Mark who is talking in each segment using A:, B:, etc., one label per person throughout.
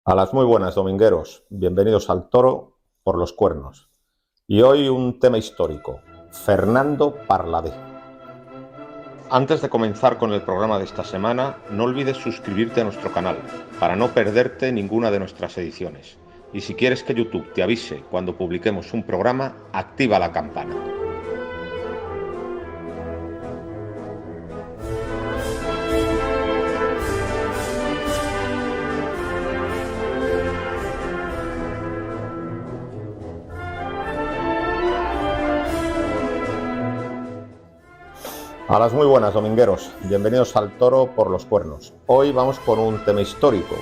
A: A las muy buenas, domingueros. Bienvenidos al Toro por los Cuernos. Y hoy un tema histórico, Fernando Parladé. Antes de comenzar con el programa de esta semana, no olvides suscribirte a nuestro canal para no perderte ninguna de nuestras ediciones. Y si quieres que YouTube te avise cuando publiquemos un programa, activa la campana. A las muy buenas, domingueros. Bienvenidos al Toro por los Cuernos. Hoy vamos con un tema histórico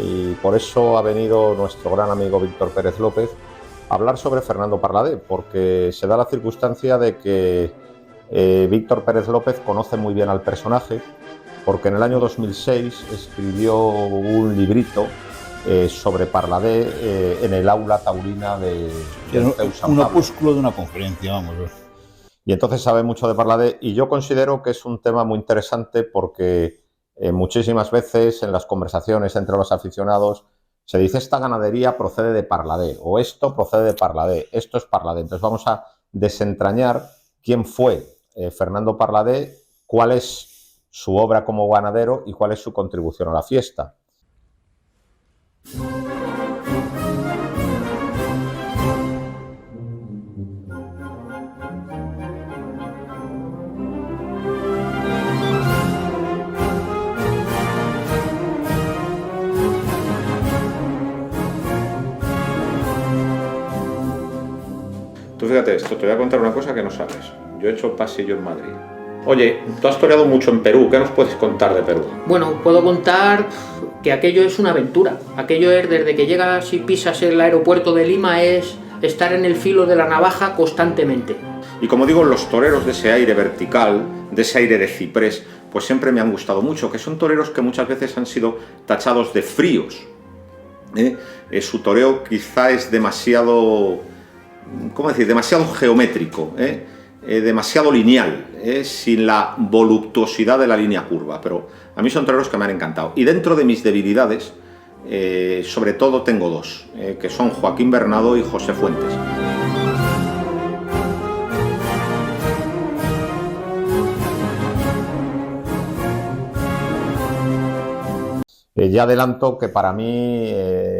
A: y por eso ha venido nuestro gran amigo Víctor Pérez López a hablar sobre Fernando Parladé, porque se da la circunstancia de que Víctor Pérez López conoce muy bien al personaje, porque en el año 2006 escribió un librito sobre Parladé en el aula taurina de
B: un opúsculo de una conferencia, vamos.
A: Y entonces sabe mucho de Parladé y yo considero que es un tema muy interesante porque muchísimas veces en las conversaciones entre los aficionados se dice esta ganadería procede de Parladé o esto procede de Parladé, esto es Parladé. Entonces vamos a desentrañar quién fue Fernando Parladé, cuál es su obra como ganadero y cuál es su contribución a la fiesta. Tú fíjate esto, te voy a contar una cosa que no sabes. Yo he hecho pasillo en Madrid. Oye, tú has toreado mucho en Perú, ¿qué nos puedes contar de Perú?
C: Bueno, puedo contar que aquello es una aventura. Aquello es desde que llegas y pisas el aeropuerto de Lima, es estar en el filo de la navaja constantemente.
A: Y como digo, los toreros de ese aire vertical, de ese aire de ciprés, pues siempre me han gustado mucho, que son toreros que muchas veces han sido tachados de fríos. Su toreo quizá es demasiado, ¿cómo decir?, demasiado geométrico, demasiado lineal, sin la voluptuosidad de la línea curva, pero a mí son toreros que me han encantado. Y dentro de mis debilidades, sobre todo tengo dos, que son Joaquín Bernado y José Fuentes. Ya adelanto que para mí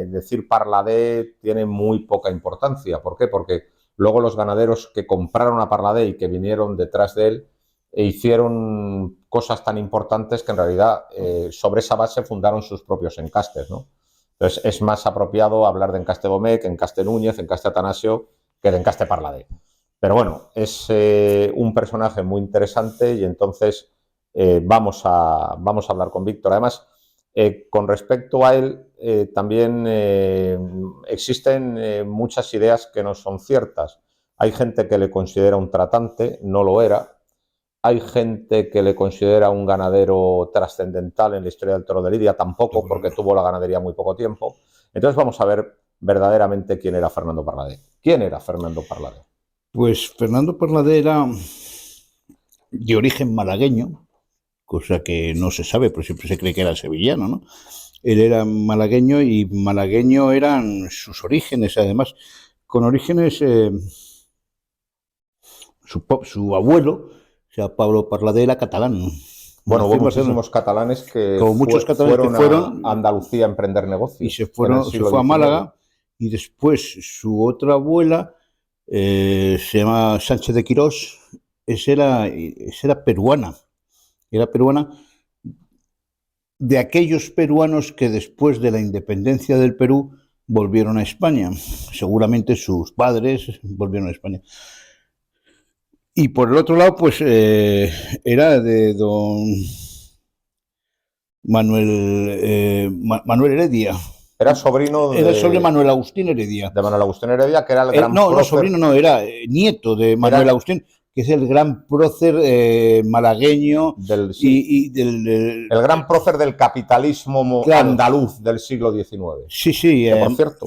A: decir Parladé tiene muy poca importancia. ¿Por qué? Porque luego los ganaderos que compraron a Parladé y que vinieron detrás de él hicieron cosas tan importantes que en realidad sobre esa base fundaron sus propios encastes, ¿no? Entonces es más apropiado hablar de encaste Domecq, encaste Núñez, encaste Atanasio que de encaste Parladé. Pero bueno, es un personaje muy interesante y entonces vamos a hablar con Víctor. Además, con respecto a él, también existen muchas ideas que no son ciertas. Hay gente que le considera un tratante, no lo era. Hay gente que le considera un ganadero trascendental en la historia del toro de Lidia, tampoco, porque tuvo la ganadería muy poco tiempo. Entonces vamos a ver verdaderamente quién era Fernando Parladé. ¿Quién era Fernando Parladé?
B: Pues Fernando Parladé era de origen malagueño, cosa que no se sabe, pero siempre se cree que era sevillano, ¿no? Él era malagueño y malagueño eran sus orígenes, además, con orígenes, su abuelo, o sea, Pablo Parladé, era catalán.
A: Bueno, hubo muchísimos catalanes que fueron a Andalucía a emprender negocios.
B: Y se fue a Málaga, y después su otra abuela se llama Sánchez de Quirós, esa era peruana. Era peruana, de aquellos peruanos que después de la independencia del Perú volvieron a España. Seguramente sus padres volvieron a España. Y por el otro lado, pues era de don Manuel Heredia.
A: Era sobrino de...
B: Era sobre Manuel Agustín Heredia.
A: De Manuel Agustín Heredia, que era el gran
B: prócer... No, sobrino no, era nieto de Manuel Agustín, que es el gran prócer malagueño
A: el gran prócer del capitalismo andaluz del siglo XIX.
B: Sí, sí.
A: Que, por cierto,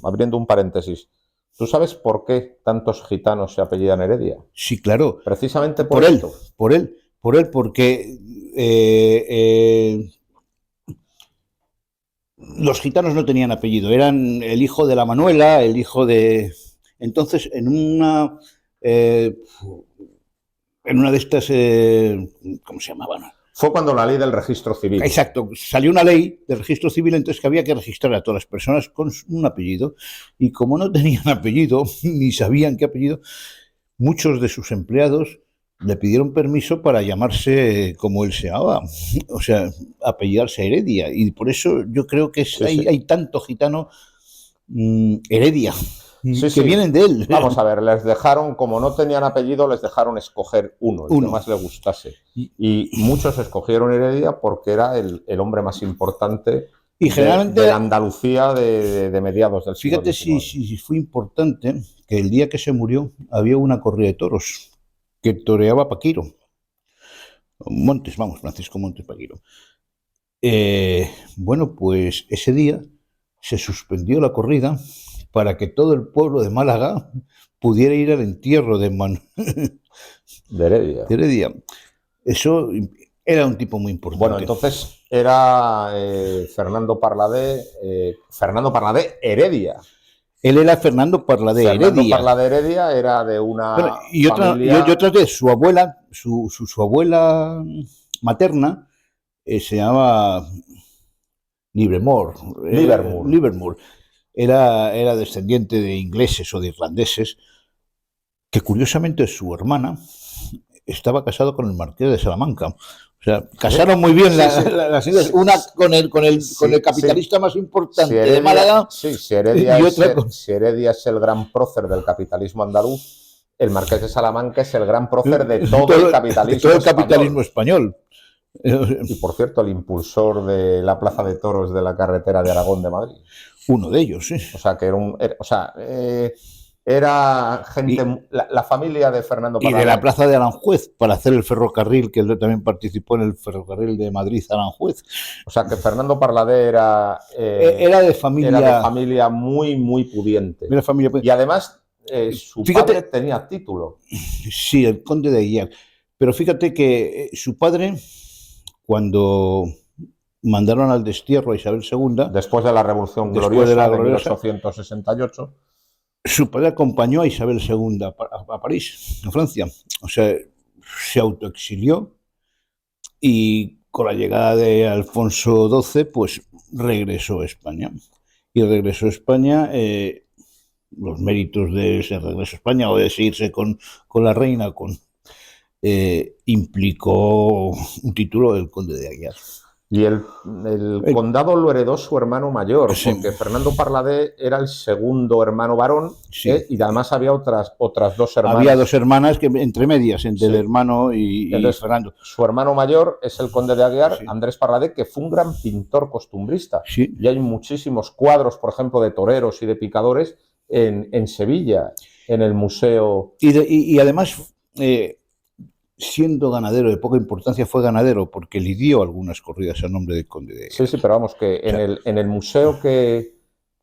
A: abriendo un paréntesis, ¿tú sabes por qué tantos gitanos se apellidan Heredia?
B: Sí, claro.
A: Precisamente por esto.
B: Por él, porque los gitanos no tenían apellido, eran el hijo de la Manuela, el hijo de... Entonces, eh, en una de estas, ¿cómo se llamaban?
A: Fue cuando la ley del registro civil.
B: Exacto, salió una ley de registro civil, entonces que había que registrar a todas las personas con un apellido, y como no tenían apellido, ni sabían qué apellido, muchos de sus empleados le pidieron permiso para llamarse como él se llamaba, o sea, apellidarse Heredia, y por eso yo creo que
A: Sí,
B: hay,
A: sí.
B: hay tanto gitano Heredia,
A: Sí,
B: que
A: sí.
B: vienen de él.
A: Vamos a ver, les dejaron, como no tenían apellido, les dejaron escoger uno, el que más les gustase. Y muchos escogieron Heredia porque era el hombre más importante
B: Y generalmente,
A: de la Andalucía de mediados del siglo
B: fíjate
A: XIX.
B: si fue importante que el día que se murió había una corrida de toros que toreaba Paquiro. Montes, vamos, Francisco Montes Paquiro. Bueno, pues ese día se suspendió la corrida para que todo el pueblo de Málaga pudiera ir al entierro de
A: Heredia.
B: Heredia. Eso era un tipo muy importante.
A: Bueno, entonces era Fernando Parladé Heredia.
B: Él era Fernando Parladé Heredia.
A: Fernando Parladé Heredia era de una
B: Bueno,
A: familia...
B: y otra vez, su abuela, su abuela materna se llamaba Livermore.
A: Livermore.
B: Era descendiente de ingleses o de irlandeses, que curiosamente su hermana estaba casada con el marqués de Salamanca. O sea, casaron muy bien las ideas. Una con el capitalista más importante de Málaga.
A: Sí, si Heredia es el gran prócer del capitalismo andaluz, el marqués de Salamanca es el gran prócer de todo el capitalismo
B: español.
A: Y por cierto, el impulsor de la plaza de toros de la carretera de Aragón de Madrid.
B: Uno de ellos, sí.
A: O sea, que era gente, la familia de Fernando Parladé.
B: Y de la plaza de Aranjuez, para hacer el ferrocarril, que él también participó en el ferrocarril de Madrid-Aranjuez.
A: O sea, que Fernando Parladé era
B: de
A: familia muy, muy pudiente. Y además, su padre tenía título.
B: Sí, el conde de Aguiar. Pero fíjate que su padre, cuando mandaron al destierro a Isabel II...
A: Después de la Revolución Gloriosa de 1868...
B: Su padre acompañó a Isabel II a París, a Francia. O sea, se autoexilió y con la llegada de Alfonso XII, pues regresó a España. Y regresó a España, los méritos de ese regreso a España o de seguirse con la reina, implicó un título del conde de Aguiar.
A: Y el condado lo heredó su hermano mayor, porque Fernando Parladé era el segundo hermano varón, y además había otras dos hermanas.
B: Había dos hermanas que entre medias, entre el hermano y Fernando.
A: Su hermano mayor es el conde de Aguiar, Andrés Parladé, que fue un gran pintor costumbrista. Y hay muchísimos cuadros, por ejemplo, de toreros y de picadores en Sevilla, en el museo.
B: Y además... siendo ganadero de poca importancia, fue ganadero porque lidió algunas corridas a nombre del conde de Aguiar.
A: Sí, pero vamos, que en el museo que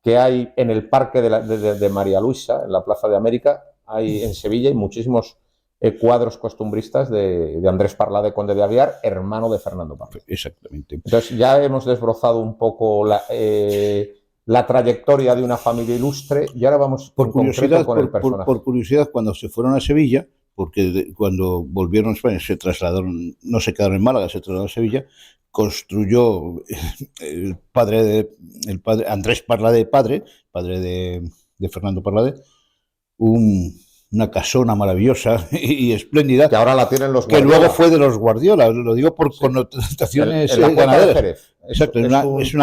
A: hay en el parque de María Luisa, en la Plaza de América, en Sevilla, hay muchísimos cuadros costumbristas de Andrés Parladé, conde de Aguiar, hermano de Fernando Parladé.
B: Exactamente.
A: Entonces ya hemos desbrozado un poco la trayectoria de una familia ilustre y ahora vamos
B: por curiosidad,
A: con el personaje.
B: Por curiosidad, cuando se fueron a Sevilla, porque cuando volvieron a España se trasladaron, no se quedaron en Málaga, se trasladaron a Sevilla, construyó el padre Andrés Parladé, padre de Fernando Parladé, una casona maravillosa y espléndida.
A: Que ahora la tienen los Guardiola.
B: Que luego fue de los Guardiola, lo digo por connotaciones ganaderas. Exacto, es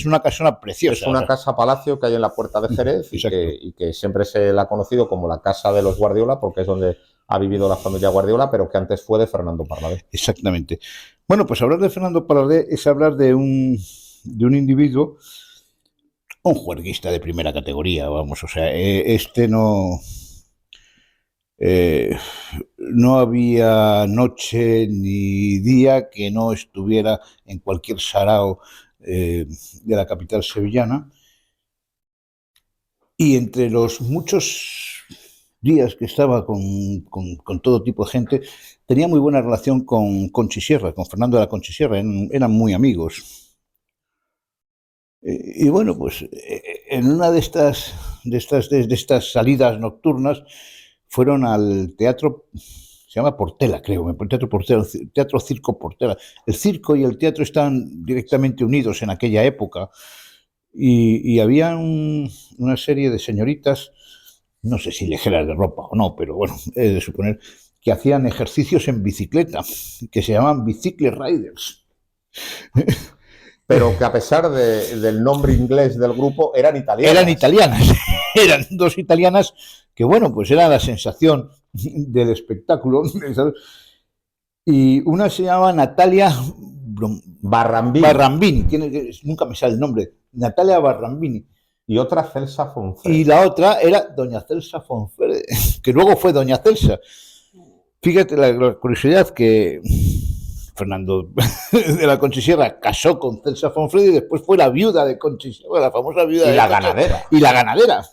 B: una casona preciosa.
A: Es una casa palacio que hay en la Puerta de Jerez y que siempre se la ha conocido como la casa de los Guardiola, porque es donde ha vivido la familia Guardiola, pero que antes fue de Fernando Parladé.
B: Exactamente. Bueno, pues hablar de Fernando Parladé es hablar de un individuo, un juerguista de primera categoría, vamos, o sea, no había noche ni día que no estuviera en cualquier sarao de la capital sevillana. Y entre los muchos días que estaba con todo tipo de gente, tenía muy buena relación con Conchi Sierra, con Fernando de la Conchi Sierra, eran muy amigos. Y bueno, pues en una de estas salidas nocturnas fueron al teatro, se llama Portela, creo, el Teatro Portela, Teatro Circo Portela. El circo y el teatro están directamente unidos en aquella época y había una serie de señoritas, no sé si ligeras de ropa o no, pero bueno, he de suponer que hacían ejercicios en bicicleta, que se llamaban Bicycle Riders.
A: Pero que a pesar del nombre inglés del grupo, eran italianas.
B: Eran italianas, eran dos italianas que, bueno, pues era la sensación del espectáculo, ¿sabes? Y una se llama Natalia Barrambini, nunca me sale el nombre, Natalia Barrambini.
A: Y otra Celsa Fonfrede.
B: Y la otra era doña Celsa Fonfrede, que luego fue doña Celsa. Fíjate la curiosidad que Fernando de la Conchisierra casó con Celsa Fonfrede y después fue la viuda de Conchisierra, la famosa viuda
A: y la ganadera.
B: Y la ganadera.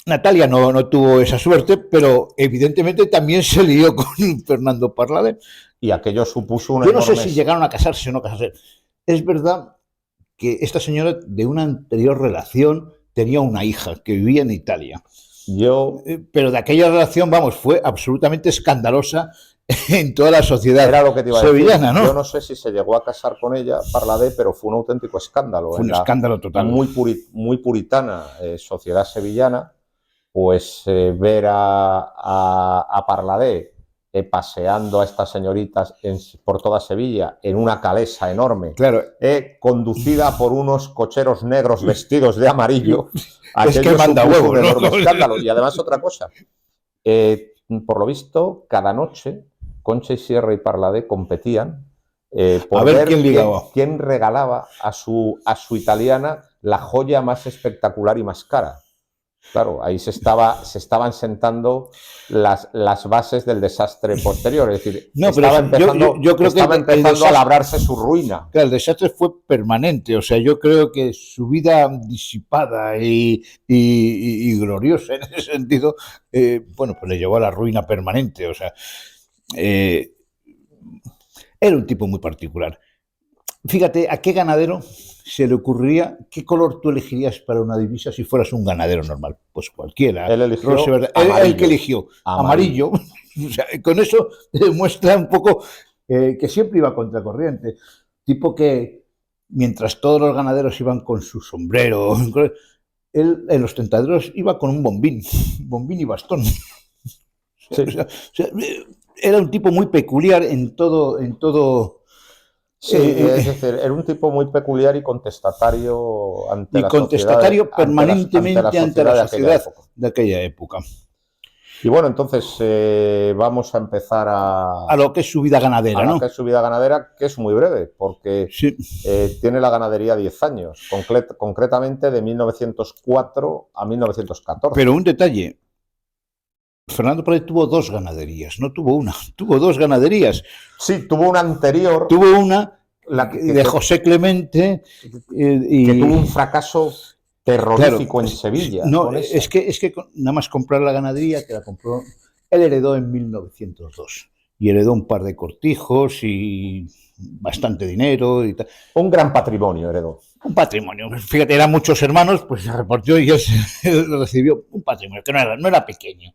B: Natalia no tuvo esa suerte, pero evidentemente también se lió con Fernando Parladé.
A: Y aquello supuso una
B: Yo no sé si llegaron a casarse o no casarse. Es verdad que esta señora de una anterior relación tenía una hija que vivía en Italia. Pero de aquella relación, vamos, fue absolutamente escandalosa en toda la sociedad
A: Era lo que te iba a
B: sevillana,
A: decir.
B: ¿no?
A: Yo no sé si se llegó a casar con ella, Parladé, pero fue un auténtico escándalo.
B: Fue un escándalo total.
A: Muy puritana sociedad sevillana, pues ver a Parladé paseando a estas señoritas por toda Sevilla en una calesa enorme,
B: claro,
A: conducida por unos cocheros negros vestidos de amarillo.
B: Es que manda huevo,
A: un enorme escándalo. Y además otra cosa, por lo visto, cada noche Concha y Sierra y Parladé competían por ver quién regalaba a su italiana la joya más espectacular y más cara. Claro, ahí se estaban sentando las bases del desastre posterior, es decir, estaba empezando a labrarse su ruina.
B: Claro, el desastre fue permanente, o sea, yo creo que su vida disipada y gloriosa en ese sentido, bueno, pues le llevó a la ruina permanente, o sea, era un tipo muy particular. Fíjate, ¿a qué ganadero se le ocurriría qué color tú elegirías para una divisa si fueras un ganadero normal? Pues cualquiera.
A: Él eligió
B: el que eligió amarillo. O sea, con eso demuestra un poco que siempre iba contracorriente. Tipo que mientras todos los ganaderos iban con su sombrero, él en los tentaderos iba con un bombín y bastón. Sí. O sea, era un tipo muy peculiar en todo.
A: Sí, es decir, era un tipo muy peculiar y contestatario ante la
B: sociedad, permanentemente ante la sociedad de aquella época.
A: Y bueno, entonces vamos a empezar a
B: lo que es su vida ganadera, ¿no?
A: A lo que es su vida ganadera, que es muy breve, porque
B: sí.
A: Tiene la ganadería 10 años, concretamente de 1904 a 1914.
B: Pero un detalle. Fernando Parladé tuvo dos ganaderías, no tuvo una, tuvo dos ganaderías.
A: Sí, tuvo una anterior.
B: Tuvo una de José Clemente.
A: Que tuvo un fracaso terrorífico en Sevilla.
B: No, es que nada más comprar la ganadería, que la compró, él heredó en 1902. Y heredó un par de cortijos y bastante dinero y tal.
A: Un gran patrimonio heredó.
B: Un patrimonio. Fíjate, eran muchos hermanos, pues se repartió y él recibió un patrimonio que no era pequeño.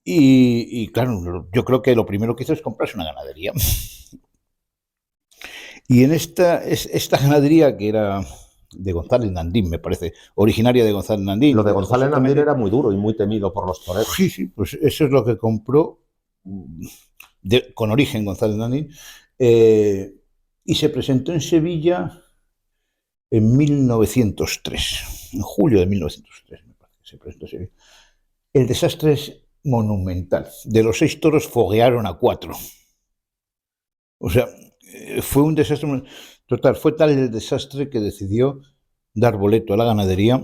B: Y claro, yo creo que lo primero que hizo es comprarse una ganadería. Y en esta ganadería, que era de González Nandín, me parece, originaria de González Nandín.
A: Lo de González Nandín era muy duro y muy temido por los toreros.
B: Sí, pues eso es lo que compró con origen González Nandín. Y se presentó en Sevilla en 1903, en julio de 1903, me parece, se presentó en Sevilla. El desastre es monumental. De los 6 toros foguearon a 4. O sea, fue un desastre total. Fue tal el desastre que decidió dar boleto a la ganadería.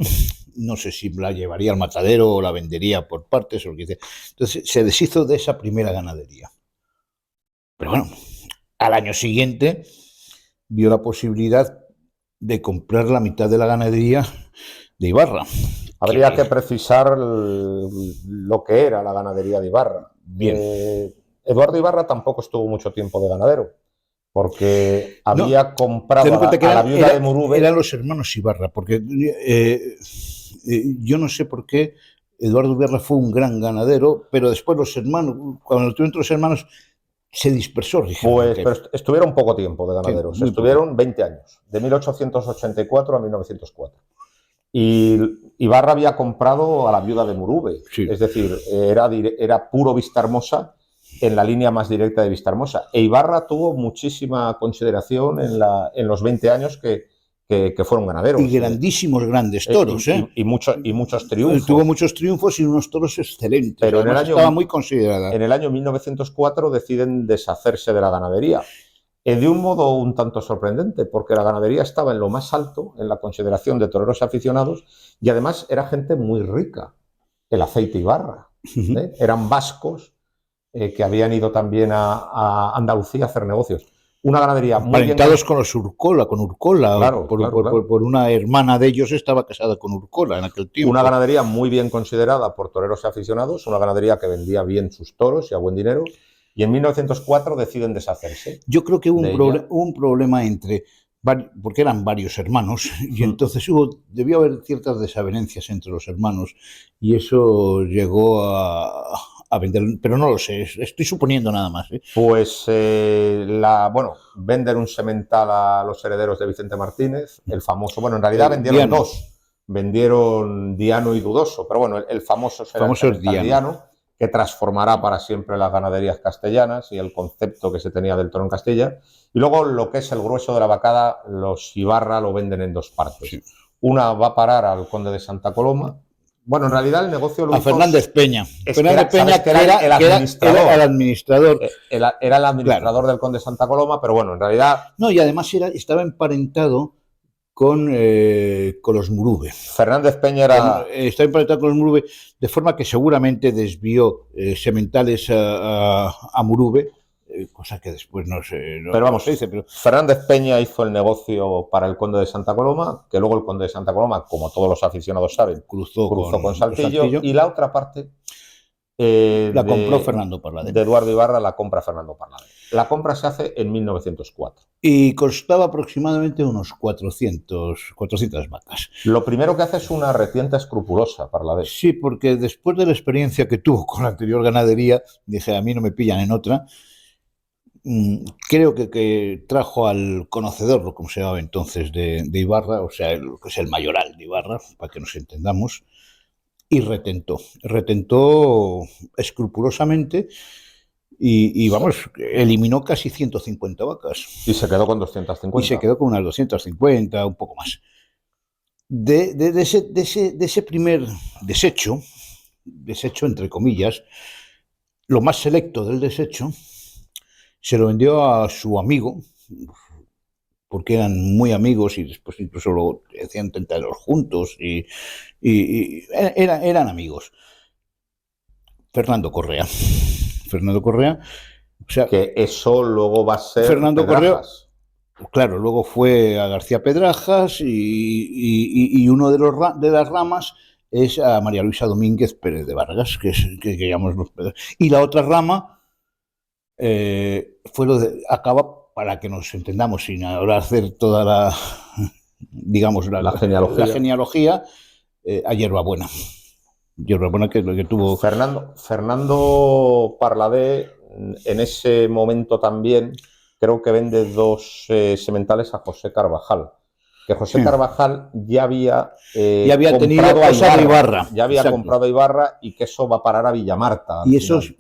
B: No sé si la llevaría al matadero o la vendería por partes o lo que sea. Entonces se deshizo de esa primera ganadería. Pero bueno, al año siguiente vio la posibilidad de comprar la mitad de la ganadería de Ibarra.
A: Habría que precisar lo que era la ganadería de Ibarra.
B: Bien.
A: Eduardo Ibarra tampoco estuvo mucho tiempo de ganadero. porque
B: No,
A: había comprado
B: ten en cuenta que
A: a la viuda de Murube.
B: eran los hermanos Ibarra, porque yo no sé por qué Eduardo Ibarra fue un gran ganadero, pero después los hermanos, cuando tuvieron otros hermanos, se dispersó
A: Pues
B: ligeramente.
A: pero estuvieron poco tiempo de ganaderos,
B: Sí, muy
A: estuvieron 20 años, de 1884 a 1904. Y Ibarra había comprado a la viuda de Murube,
B: Sí.
A: es decir, era puro Vistahermosa en la línea más directa de Vistahermosa. E Ibarra tuvo muchísima consideración en los 20 años que fueron ganaderos.
B: Y grandísimos, grandes toros,
A: y muchos triunfos.
B: Tuvo muchos triunfos y unos toros excelentes.
A: Pero
B: además estaba muy considerada.
A: En el año 1904 deciden deshacerse de la ganadería. De un modo un tanto sorprendente, porque la ganadería estaba en lo más alto en la consideración de toreros aficionados y además era gente muy rica. El aceite Ibarra. Eran vascos que habían ido también a Andalucía a hacer negocios. Una ganadería muy
B: Parentados con los Urcola,
A: claro,
B: por una hermana de ellos estaba casada con Urcola en aquel tiempo.
A: Una ganadería muy bien considerada por toreros aficionados, una ganadería que vendía bien sus toros y a buen dinero. Y en 1904 deciden deshacerse.
B: Yo creo que hubo un problema porque eran varios hermanos, y entonces debió haber ciertas desavenencias entre los hermanos, y eso llegó a vender, pero no lo sé, estoy suponiendo nada más.
A: Pues, venden un semental a los herederos de Vicente Martínez, el famoso, en realidad vendieron Diano. Dos, vendieron Diano y Dudoso, pero bueno, el famoso Diano, que transformará para siempre las ganaderías castellanas y el concepto que se tenía del toro en Castilla. Y luego lo que es el grueso de la vacada, los Ibarra lo venden en dos partes. Sí. Una va a parar al conde de Santa Coloma. Bueno, en realidad el negocio lo
B: hizo Fernández Peña.
A: Fernández Peña, que era el administrador.
B: Era el administrador.
A: Era el administrador del conde de Santa Coloma, pero bueno, en realidad...
B: No, y además estaba emparentado con los Murube.
A: Fernández Peña era...
B: Está emparentado con los Murube, de forma que seguramente desvió sementales a Murube, cosa que después no sé.
A: Pero vamos, Fernández Peña hizo el negocio para el conde de Santa Coloma, que luego el conde de Santa Coloma, como todos los aficionados saben, cruzó con Saltillo, y la otra parte...
B: la compró Fernando Parladé.
A: De Eduardo Ibarra la compra Fernando Parladé. La compra se hace en 1904.
B: Y costaba aproximadamente unos 400 vacas.
A: Lo primero que hace es una retienda escrupulosa, Parladé.
B: Sí, porque después de la experiencia que tuvo con la anterior ganadería, dije, a mí no me pillan en otra. Creo que trajo al conocedor, como se llamaba entonces, de Ibarra, o sea, lo que es el mayoral de Ibarra, para que nos entendamos, y retentó escrupulosamente y vamos, eliminó casi 150 vacas.
A: Y se quedó con 250.
B: Y se quedó con unas 250, un poco más. De ese primer desecho entre comillas, lo más selecto del desecho, se lo vendió a su amigo, porque eran muy amigos y después incluso lo hacían tentaderos juntos y eran amigos. Fernando Correa, o sea,
A: que eso luego va a ser
B: Fernando Pedrajas. Correa, claro, luego fue a García Pedrajas y uno de las ramas es a María Luisa Domínguez Pérez de Vargas, que llamamos los Pedras. Y la otra rama fue acaba, para que nos entendamos, sin ahora hacer toda la, digamos, la genealogía, a Hierbabuena. Hierbabuena, que es lo que tuvo...
A: Fernando Parladé, en ese momento también, creo que vende dos sementales a José Carvajal. Que José Carvajal ya había
B: tenido cosas de Ibarra.
A: Ya había comprado a Ibarra y que eso va a parar a Villamarta.
B: Y esos,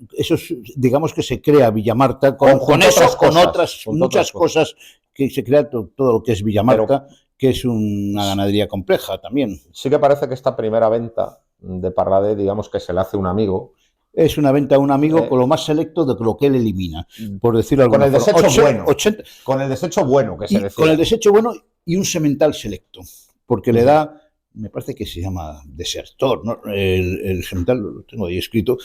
B: digamos que se crea Villamarta con otras muchas cosas que se crea todo lo que es Villamarta, que es una ganadería compleja también.
A: Sí que parece que esta primera venta de Parladé, digamos que se le hace un amigo.
B: Es una venta a un amigo con lo más selecto de lo que él elimina, por decirlo alguna
A: forma. Con el desecho bueno.
B: 80,
A: con el desecho bueno, que se decía.
B: Con el desecho bueno y un semental selecto, porque le da, me parece que se llama desertor, ¿no? El semental, lo tengo ahí escrito,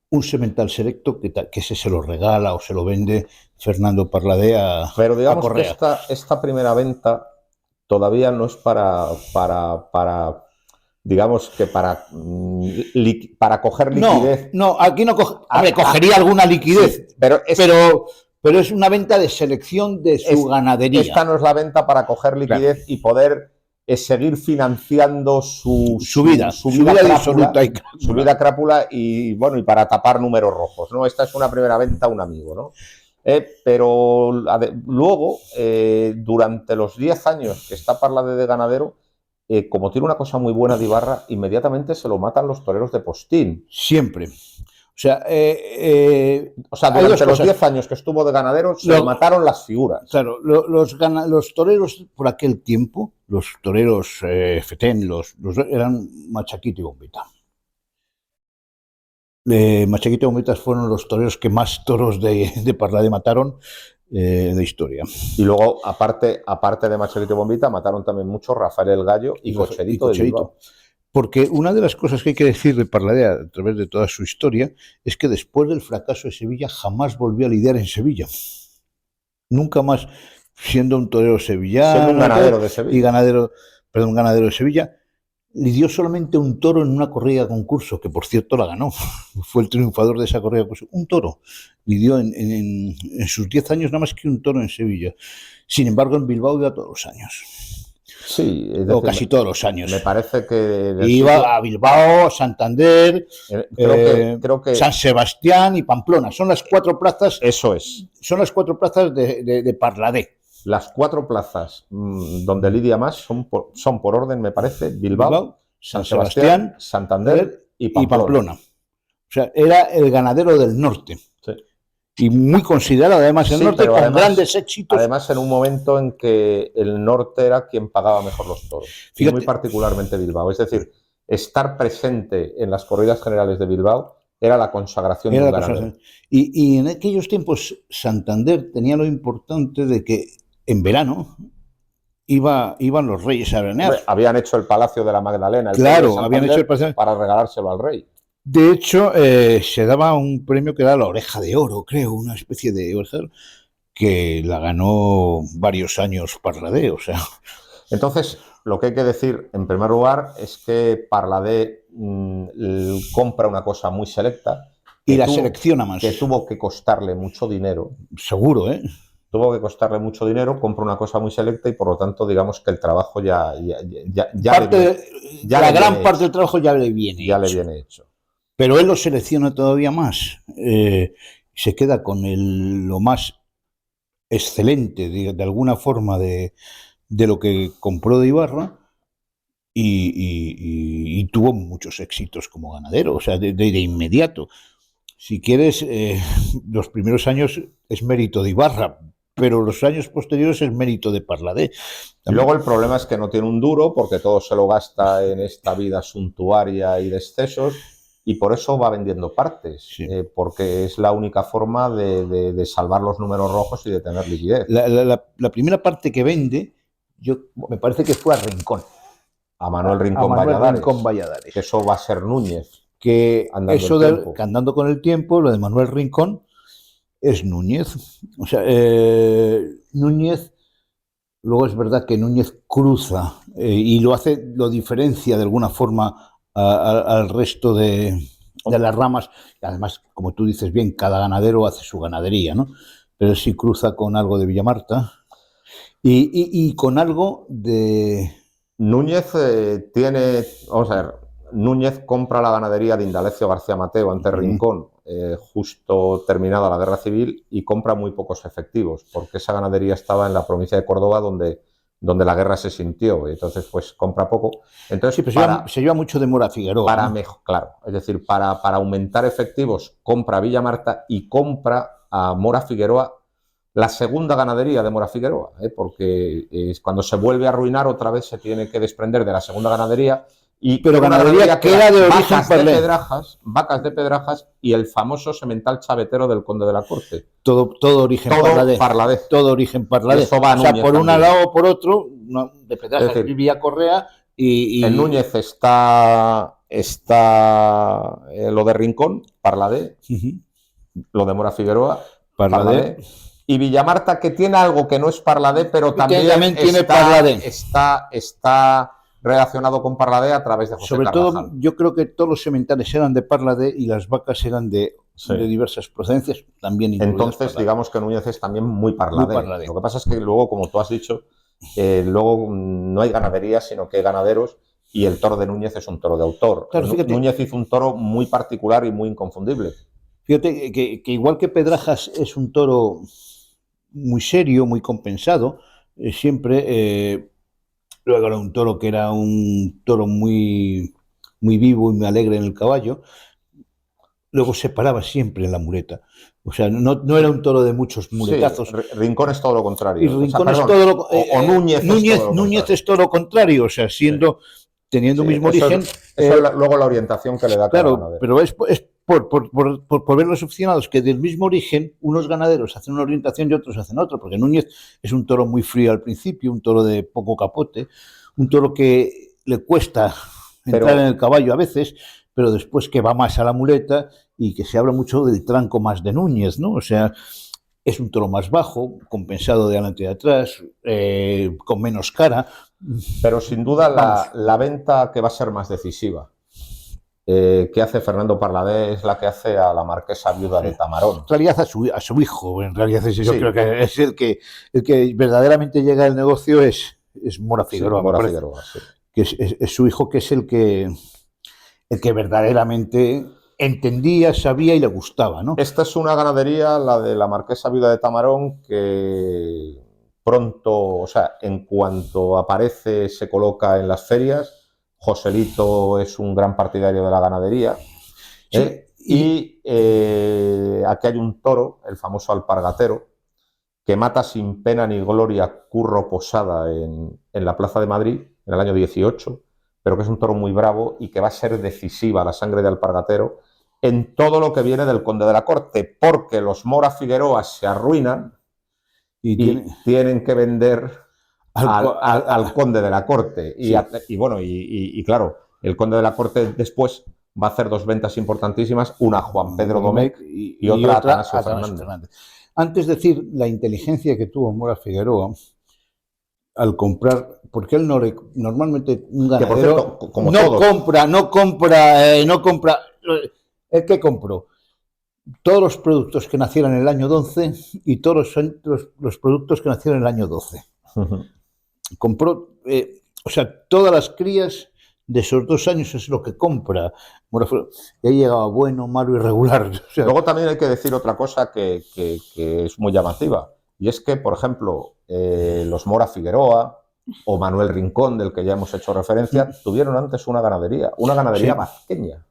B: un semental selecto que ese se lo regala o se lo vende Fernando Parladé a Correa.
A: Pero digamos que esta primera venta todavía no es para digamos que para coger liquidez.
B: No, aquí no cogería alguna liquidez,
A: sí, pero
B: pero es una venta de selección de su ganadería.
A: Esta no es la venta para coger liquidez y poder seguir financiando su vida crápula y bueno, y para tapar números rojos, ¿no? Esta es una primera venta a un amigo, ¿no? Pero luego, durante los 10 años que está Parlade de ganadero, como tiene una cosa muy buena de Ibarra, inmediatamente se lo matan los toreros de postín.
B: Siempre. O sea,
A: durante los 10 años que estuvo de ganadero se lo mataron las figuras.
B: Claro, los toreros por aquel tiempo, los toreros fetén, eran Machaquito y Bombita. Machaquito y Bombitas fueron los toreros que más toros de Parlade mataron de historia.
A: Y luego, aparte de Machaquito y Bombita, mataron también mucho Rafael el Gallo y Cocherito de Bilbao.
B: Porque una de las cosas que hay que decir de Parlade a través de toda su historia es que después del fracaso de Sevilla jamás volvió a lidiar en Sevilla. Nunca más, siendo un torero sevillano,
A: siendo un ganadero de Sevilla.
B: Un ganadero de Sevilla, lidió solamente un toro en una corrida de concurso, que por cierto la ganó. Fue el triunfador de esa corrida de concurso. Un toro. Lidió en sus 10 años nada más que un toro en Sevilla. Sin embargo, en Bilbao iba todos los años.
A: Sí, es decir,
B: o casi todos los años.
A: Me parece que
B: iba a Bilbao, Santander,
A: creo que
B: San Sebastián y Pamplona. Son las 4 plazas.
A: Eso es.
B: Son las 4 plazas de Parlade.
A: Las 4 plazas donde lidia más son por orden, me parece, Bilbao,
B: San Sebastián,
A: Santander y Pamplona.
B: O sea, era el ganadero del norte.
A: Sí.
B: Y muy considerado además el norte, con grandes éxitos.
A: Además, en un momento en que el norte era quien pagaba mejor los toros. Y muy particularmente Bilbao. Es decir, estar presente en las corridas generales de Bilbao era la consagración de un ganadero.
B: Y en aquellos tiempos Santander tenía lo importante de que en verano iban los reyes a veranear.
A: Habían hecho el Palacio de la Magdalena.
B: Habían hecho el palacio
A: para regalárselo al rey.
B: De hecho, se daba un premio que era la Oreja de Oro, creo, una especie de oreja de oro, que la ganó varios años Parlade, o sea.
A: Entonces, lo que hay que decir, en primer lugar, es que Parlade compra una cosa muy selecta.
B: Y la selecciona más.
A: Que tuvo que costarle mucho dinero.
B: Seguro, ¿eh?
A: Tuvo que costarle mucho dinero, compra una cosa muy selecta y por lo tanto, digamos que el trabajo la gran parte del trabajo ya le viene hecho.
B: Pero él lo selecciona todavía más. Se queda con lo más excelente, de alguna forma, de lo que compró de Ibarra y tuvo muchos éxitos como ganadero, o sea, de inmediato. Si quieres, los primeros años es mérito de Ibarra, pero los años posteriores es mérito de Parlade.
A: Y luego el problema es que no tiene un duro, porque todo se lo gasta en esta vida suntuaria y de excesos, y por eso va vendiendo partes, sí. Porque es la única forma de salvar los números rojos y de tener liquidez.
B: La primera parte que vende, me parece que fue a Rincón.
A: A Manuel Rincón Valladares. Que eso va a ser Núñez.
B: Que andando con el tiempo, lo de Manuel Rincón es Núñez. O sea, Núñez, luego es verdad que Núñez cruza y lo diferencia de alguna forma al resto de las ramas. Además, como tú dices bien, cada ganadero hace su ganadería, ¿no? Pero sí cruza con algo de Villamarta y con algo de...
A: Núñez vamos a ver, Núñez compra la ganadería de Indalecio García Mateo ante Rincón, justo terminada la Guerra Civil, y compra muy pocos efectivos, porque esa ganadería estaba en la provincia de Córdoba, donde la guerra se sintió, y entonces pues compra poco. Entonces,
B: sí, pero se lleva mucho de Mora Figueroa.
A: Claro, es decir, para aumentar efectivos, compra a Villamarta y compra a Mora Figueroa, la segunda ganadería de Mora Figueroa, porque cuando se vuelve a arruinar otra vez se tiene que desprender de la segunda ganadería.
B: Pero ganadería que era de origen
A: vacas de Pedrajas y el famoso semental chavetero del Conde de la Corte.
B: Todo origen Parlade. Todo origen Parlade.
A: O sea,
B: por un lado o por otro, de Pedrajas vivía Correa y...
A: En Núñez está lo de Rincón, Parlade, lo de Mora Figueroa, Parlade. Y Villamarta, que tiene algo que no es Parlade, pero también
B: tiene Parlade.
A: Está relacionado con Parladé a través de José
B: Sobre
A: Carvajal.
B: todo, yo creo que todos los sementales eran de Parladé y las vacas eran de diversas procedencias, también incluidas
A: Entonces,
B: Parladé.
A: digamos que Núñez es también muy Parladé. Lo que pasa es que luego, como tú has dicho, luego no hay ganadería, sino que hay ganaderos, y el toro de Núñez es un toro de autor.
B: Claro, fíjate,
A: Núñez hizo un toro muy particular y muy inconfundible.
B: Fíjate que igual que Pedrajas es un toro muy serio, muy compensado, siempre... luego era un toro que era un toro muy, muy vivo y muy alegre en el caballo. Luego se paraba siempre en la muleta. O sea, no era un toro de muchos muletazos.
A: Sí, Rincón es todo lo contrario.
B: Y Rincón es todo lo
A: Núñez
B: es todo lo contrario. O sea, teniendo un mismo origen.
A: Luego la orientación que le da
B: claro,
A: cada ganadero.
B: Pero es por ver los aficionados que del mismo origen, unos ganaderos hacen una orientación y otros hacen otra, porque Núñez es un toro muy frío al principio, un toro de poco capote, un toro que le cuesta entrar en el caballo a veces, pero después que va más a la muleta y que se habla mucho del tranco más de Núñez, ¿no? O sea, es un toro más bajo, compensado de adelante y de atrás, con menos cara.
A: Pero sin duda la venta que va a ser más decisiva que hace Fernando Parladé es la que hace a la marquesa viuda de Tamarón.
B: En realidad a su hijo, en realidad yo creo que es el que verdaderamente llega al negocio es Mora Figueroa.
A: Mora Figueroa, sí.
B: Que es su hijo, que es el que verdaderamente entendía, sabía y le gustaba, ¿no?
A: Esta es una ganadería, la de la marquesa viuda de Tamarón, que pronto, o sea, en cuanto aparece, se coloca en las ferias. Joselito es un gran partidario de la ganadería. Y aquí hay un toro, el famoso Alpargatero, que mata sin pena ni gloria Curro Posada en la Plaza de Madrid en el año 18, pero que es un toro muy bravo y que va a ser decisiva la sangre de Alpargatero en todo lo que viene del Conde de la Corte, porque los Mora Figueroa se arruinan y tienen que vender al Conde de la Corte.
B: Sí.
A: Y claro, el Conde de la Corte después va a hacer dos ventas importantísimas, una a Juan Pedro Domecq y otra a Atanasio Fernández.
B: Antes de decir la inteligencia que tuvo Mora Figueroa al comprar, porque él normalmente un ganadero
A: que por cierto, como
B: no compra. ¿El que compró? Todos los productos que nacieron en el año 11 y todos los productos que nacieron en el año 12. Compró, o sea, todas las crías de esos 2 años es lo que compra. Y ahí llegaba bueno, malo y regular. O sea,
A: luego también hay que decir otra cosa que es muy llamativa, y es que, por ejemplo, los Mora Figueroa o Manuel Rincón, del que ya hemos hecho referencia, tuvieron antes una ganadería vazqueña.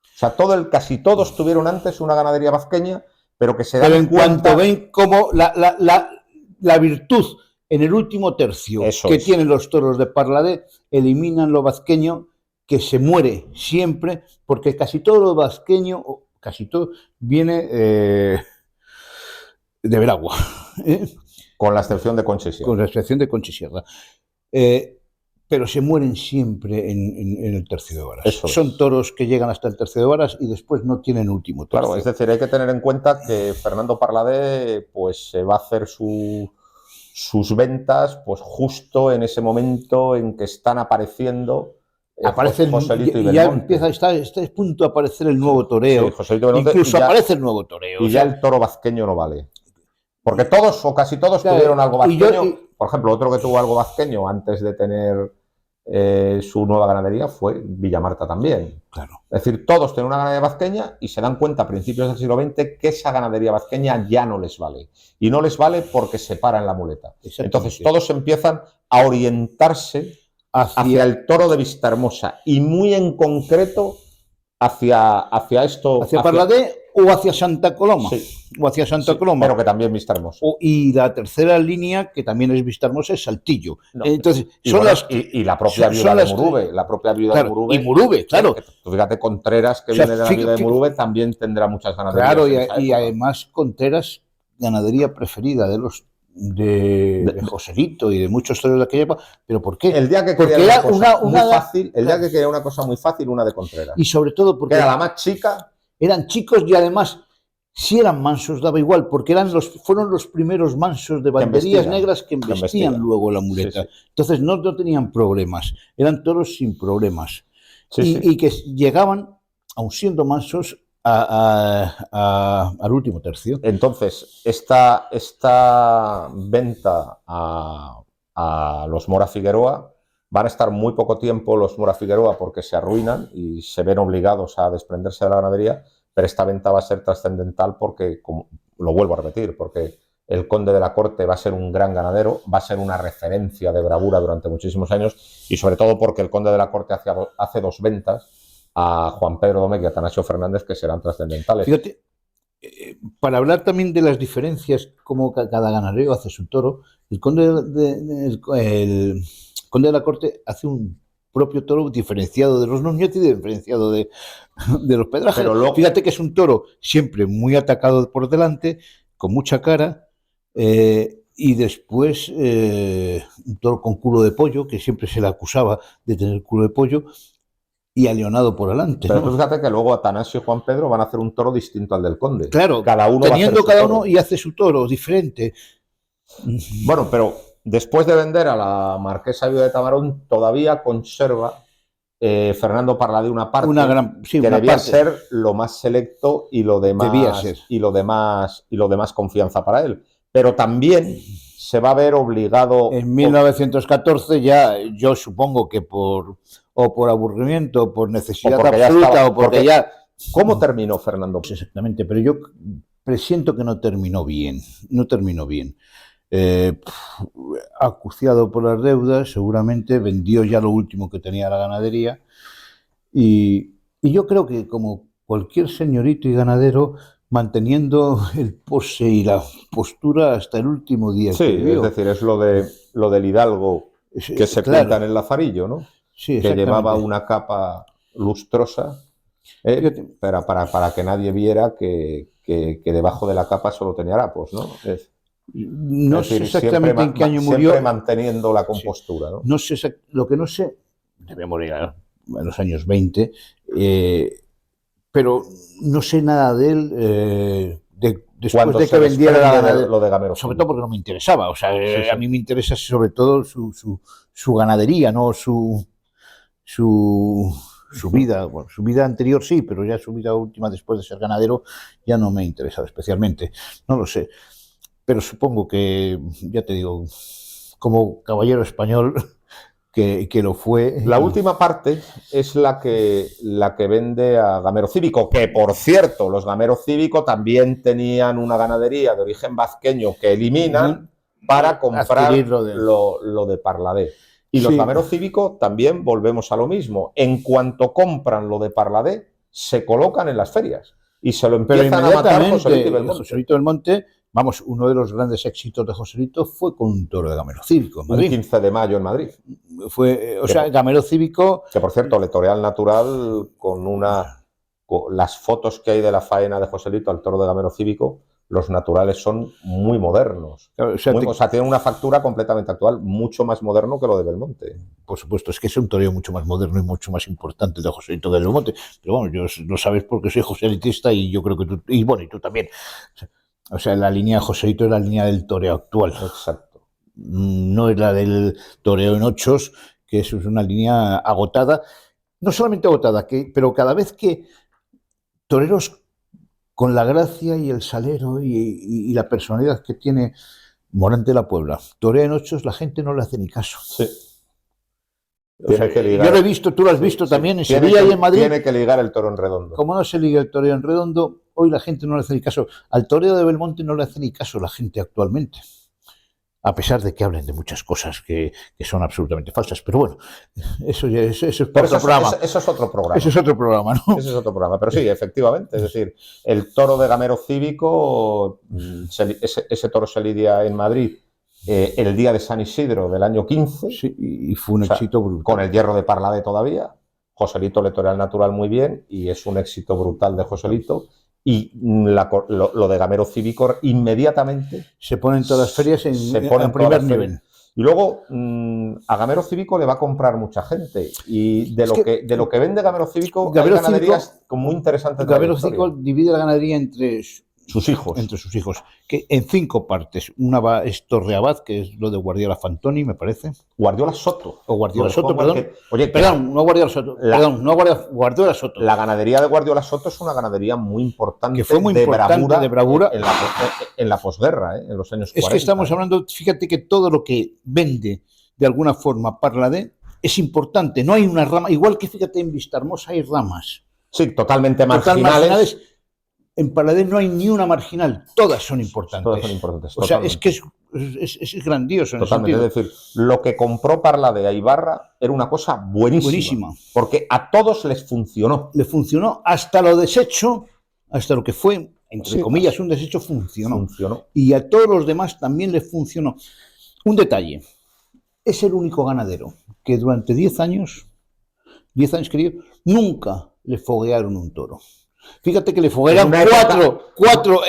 A: O sea, casi todos tuvieron antes una ganadería vazqueña, pero que se dan
B: en
A: cuenta...
B: cuanto ven como la virtud en el último tercio tienen los toros de Parladé, eliminan lo vazqueño, que se muere siempre, porque casi todo lo vazqueño, casi todo, viene de Veragua.
A: Con la excepción de Concha y Sierra.
B: Con la excepción de Concha y Sierra. Pero se mueren siempre en el tercio de varas. Son toros que llegan hasta el tercio de varas y después no tienen último tercio.
A: Claro, es decir, hay que tener en cuenta que Fernando Parladé pues se va a hacer sus ventas pues justo en ese momento en que están apareciendo Joselito y Belmonte.
B: Ya empieza a estar punto de aparecer el nuevo toreo.
A: Sí, Joselito y Belmonte,
B: incluso aparece el nuevo toreo.
A: Y ya el toro vazqueño no vale. Porque todos o casi todos tuvieron algo vazqueño. Por ejemplo, otro que tuvo algo vazqueño antes de tener su nueva ganadería fue Villamarta también.
B: Claro.
A: Es decir, todos tienen una ganadería vazqueña y se dan cuenta a principios del siglo XX que esa ganadería vazqueña ya no les vale. Y no les vale porque se para en la muleta. Entonces todos empiezan a orientarse hacia el toro de Vistahermosa y muy en concreto hacia esto.
B: Hacia Parladé o hacia Santa Coloma.
A: Sí.
B: O hacia Santa Coloma.
A: Pero que también Vistahermosa.
B: Y la tercera línea, que también es Vistahermosa, es Saltillo.
A: No.
B: Entonces,
A: y la propia viuda de Murube. La propia viuda de Murube.
B: Y Murube, claro.
A: Fíjate, Contreras, que viene de la viuda de Murube, también tendrá muchas ganaderías.
B: Claro, y además Contreras, ganadería preferida de los de Joselito y de muchos toreros de aquella época. ¿Pero por qué?
A: El día que quería una cosa muy fácil, una de Contreras.
B: Y sobre todo porque
A: era la más chica.
B: Eran chicos y además si eran mansos daba igual, porque fueron los primeros mansos de banderías negras que embestían luego la muleta. Sí, sí. Entonces no tenían problemas, eran toros sin problemas. Sí, y que llegaban, aun siendo mansos, al último tercio.
A: Entonces, esta venta a los Mora Figueroa, van a estar muy poco tiempo los Mora Figueroa porque se arruinan y se ven obligados a desprenderse de la ganadería, pero esta venta va a ser trascendental porque, como lo vuelvo a repetir, porque el Conde de la Corte va a ser un gran ganadero, va a ser una referencia de bravura durante muchísimos años y sobre todo porque el Conde de la Corte hace dos ventas a Juan Pedro Domecq y a Atanasio Fernández que serán trascendentales.
B: Fíjate, para hablar también de las diferencias, como cada ganadero hace su toro, el Conde de la Corte hace un propio toro diferenciado de los Núñez y diferenciado de los Pedraja. Fíjate que es un toro siempre muy atacado por delante, con mucha cara, y después un toro con culo de pollo, que siempre se le acusaba de tener culo de pollo, y aleonado por delante.
A: Pero fíjate que luego Atanasio y Juan Pedro van a hacer un toro distinto al del Conde.
B: Claro, cada uno teniendo cada uno y hace su toro diferente.
A: Bueno, pero después de vender a la marquesa Viuda de Tamarón, todavía conserva Fernando Parladé una parte que debía ser lo más selecto y lo demás confianza para él. Pero también se va a ver obligado...
B: En 1914 ya, yo supongo que por aburrimiento, por necesidad absoluta, o porque ya...
A: ¿Cómo terminó Fernando?
B: Pues exactamente, pero yo presiento que no terminó bien. Acuciado por las deudas, seguramente vendió ya lo último que tenía la ganadería y yo creo que como cualquier señorito y ganadero, manteniendo el pose y la postura hasta el último día que vivió.
A: Es decir, es lo del hidalgo que se pinta en el Lazarillo, ¿no?
B: Sí,
A: que llevaba una capa lustrosa para que nadie viera que debajo de la capa solo tenía harapos, ¿no?
B: No sé exactamente en qué año murió.
A: Siempre manteniendo la compostura, ¿no?
B: No sé, lo que no sé, debe morir en los años 20, pero no sé nada de él después de que vendiera
A: lo de Gamero.
B: Sobre todo porque no me interesaba. O sea, a mí me interesa sobre todo su ganadería, no su vida. Bueno, su vida anterior sí, pero ya su vida última después de ser ganadero ya no me ha interesado especialmente. No lo sé. Pero supongo que, ya te digo, como caballero español, que lo fue.
A: La última parte es la que vende a Gamero Cívico, que por cierto, los Gamero Cívico también tenían una ganadería de origen vasqueño que eliminan para comprar lo de Parladé. Y los Gamero Cívico también volvemos a lo mismo. En cuanto compran lo de Parladé, se colocan en las ferias y se lo empiezan a matar Joselito y Belmonte.
B: Joselito Belmonte, vamos, uno de los grandes éxitos de Joselito fue con un toro de Gamero Cívico en Madrid.
A: El 15 de mayo en Madrid.
B: Gamero Cívico...
A: Que por cierto, le torea al natural con las fotos que hay de la faena de Joselito al toro de Gamero Cívico. Los naturales son muy modernos.
B: Claro,
A: tienen una factura completamente actual, mucho más moderno que lo de Belmonte.
B: Por supuesto, es que es un toreo mucho más moderno y mucho más importante de Joselito de Belmonte. Pero bueno, yo lo sabes porque soy joselitista y yo creo que tú, y bueno, y tú también. O sea, la línea de Joselito es la línea del toreo actual.
A: Exacto.
B: No es la del toreo en ochos, que eso es una línea agotada. No solamente agotada, pero cada vez que toreros con la gracia y el salero y la personalidad que tiene Morante de la Puebla torea en ochos, la gente no le hace ni caso.
A: Sí.
B: Yo lo he visto, tú lo has visto también en Sevilla y en Madrid.
A: Tiene que ligar el toro en redondo.
B: Como no se liga el toreo en redondo, hoy la gente no le hace ni caso. Al toreo de Belmonte no le hace ni caso la gente actualmente. A pesar de que hablen de muchas cosas que son absolutamente falsas. Pero bueno, eso es otro programa.
A: Eso es otro programa.
B: Eso es otro programa, ¿no?
A: Eso es otro programa. Pero sí, efectivamente. Es decir, el toro de Gamero Cívico, ese toro se lidia en Madrid el día de San Isidro del año 15.
B: Sí, y fue un éxito brutal.
A: Con el hierro de Parladé todavía. Joselito le torea al natural muy bien y es un éxito brutal de Joselito. Y lo de Gamero Cívico inmediatamente
B: se ponen todas las ferias en primer nivel.
A: Y luego a Gamero Cívico le va a comprar mucha gente. Y de lo que vende Gamero Cívico, hay ganaderías muy interesantes.
B: Gamero Cívico divide la ganadería entre
A: sus hijos.
B: Entre sus hijos, que en 5 partes. Una es Torreabad, que es lo de Guardiola Fantoni, me parece.
A: Guardiola Soto.
B: O Guardiola
A: Lo
B: Soto,
A: pongo
B: perdón.
A: oye,
B: Perdón, no Guardiola Soto. Perdón, no Guardiola Soto.
A: La ganadería de Guardiola Soto es una ganadería muy importante,
B: que fue muy importante, de bravura
A: en la posguerra, en los años 40.
B: Es que estamos hablando, fíjate que todo lo que vende de alguna forma Parladé es importante. No hay una rama, igual que fíjate en Vistahermosa hay ramas.
A: Sí, totalmente marginales.
B: En Parladé no hay ni una marginal, todas son importantes.
A: Todas son importantes.
B: O sea, es que es grandioso.
A: Totalmente. Es decir, lo que compró Parladé a Ibarra era una cosa buenísima. Porque a todos les funcionó.
B: Le funcionó hasta lo desecho, hasta lo que fue, entre comillas, un desecho, funcionó. Y a todos los demás también les funcionó. Un detalle, es el único ganadero que durante 10 años querido, nunca le foguearon un toro. Fíjate que le foguearon cuatro.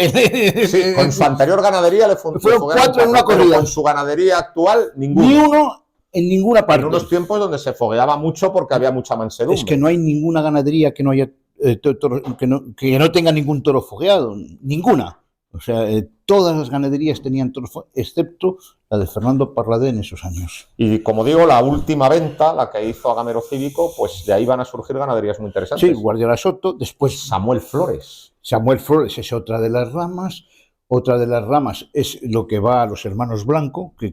A: Sí, con su anterior ganadería le
B: fueron 4 en una corrida.
A: Con su ganadería actual, ninguno.
B: Ni uno en ninguna parte.
A: En unos tiempos donde se fogueaba mucho porque había mucha mansedumbre.
B: Es que no hay ninguna ganadería que no haya que no tenga ningún toro fogueado. Ninguna. O sea, todas las ganaderías tenían toros fogueados, excepto la de Fernando Parladé en esos años.
A: Y como digo, la última venta, la que hizo a Gamero Cívico, pues de ahí van a surgir ganaderías muy interesantes.
B: Sí, Guardiola Soto, después
A: Samuel Flores.
B: Samuel Flores es otra de las ramas. Otra de las ramas es lo que va a los hermanos Blanco, que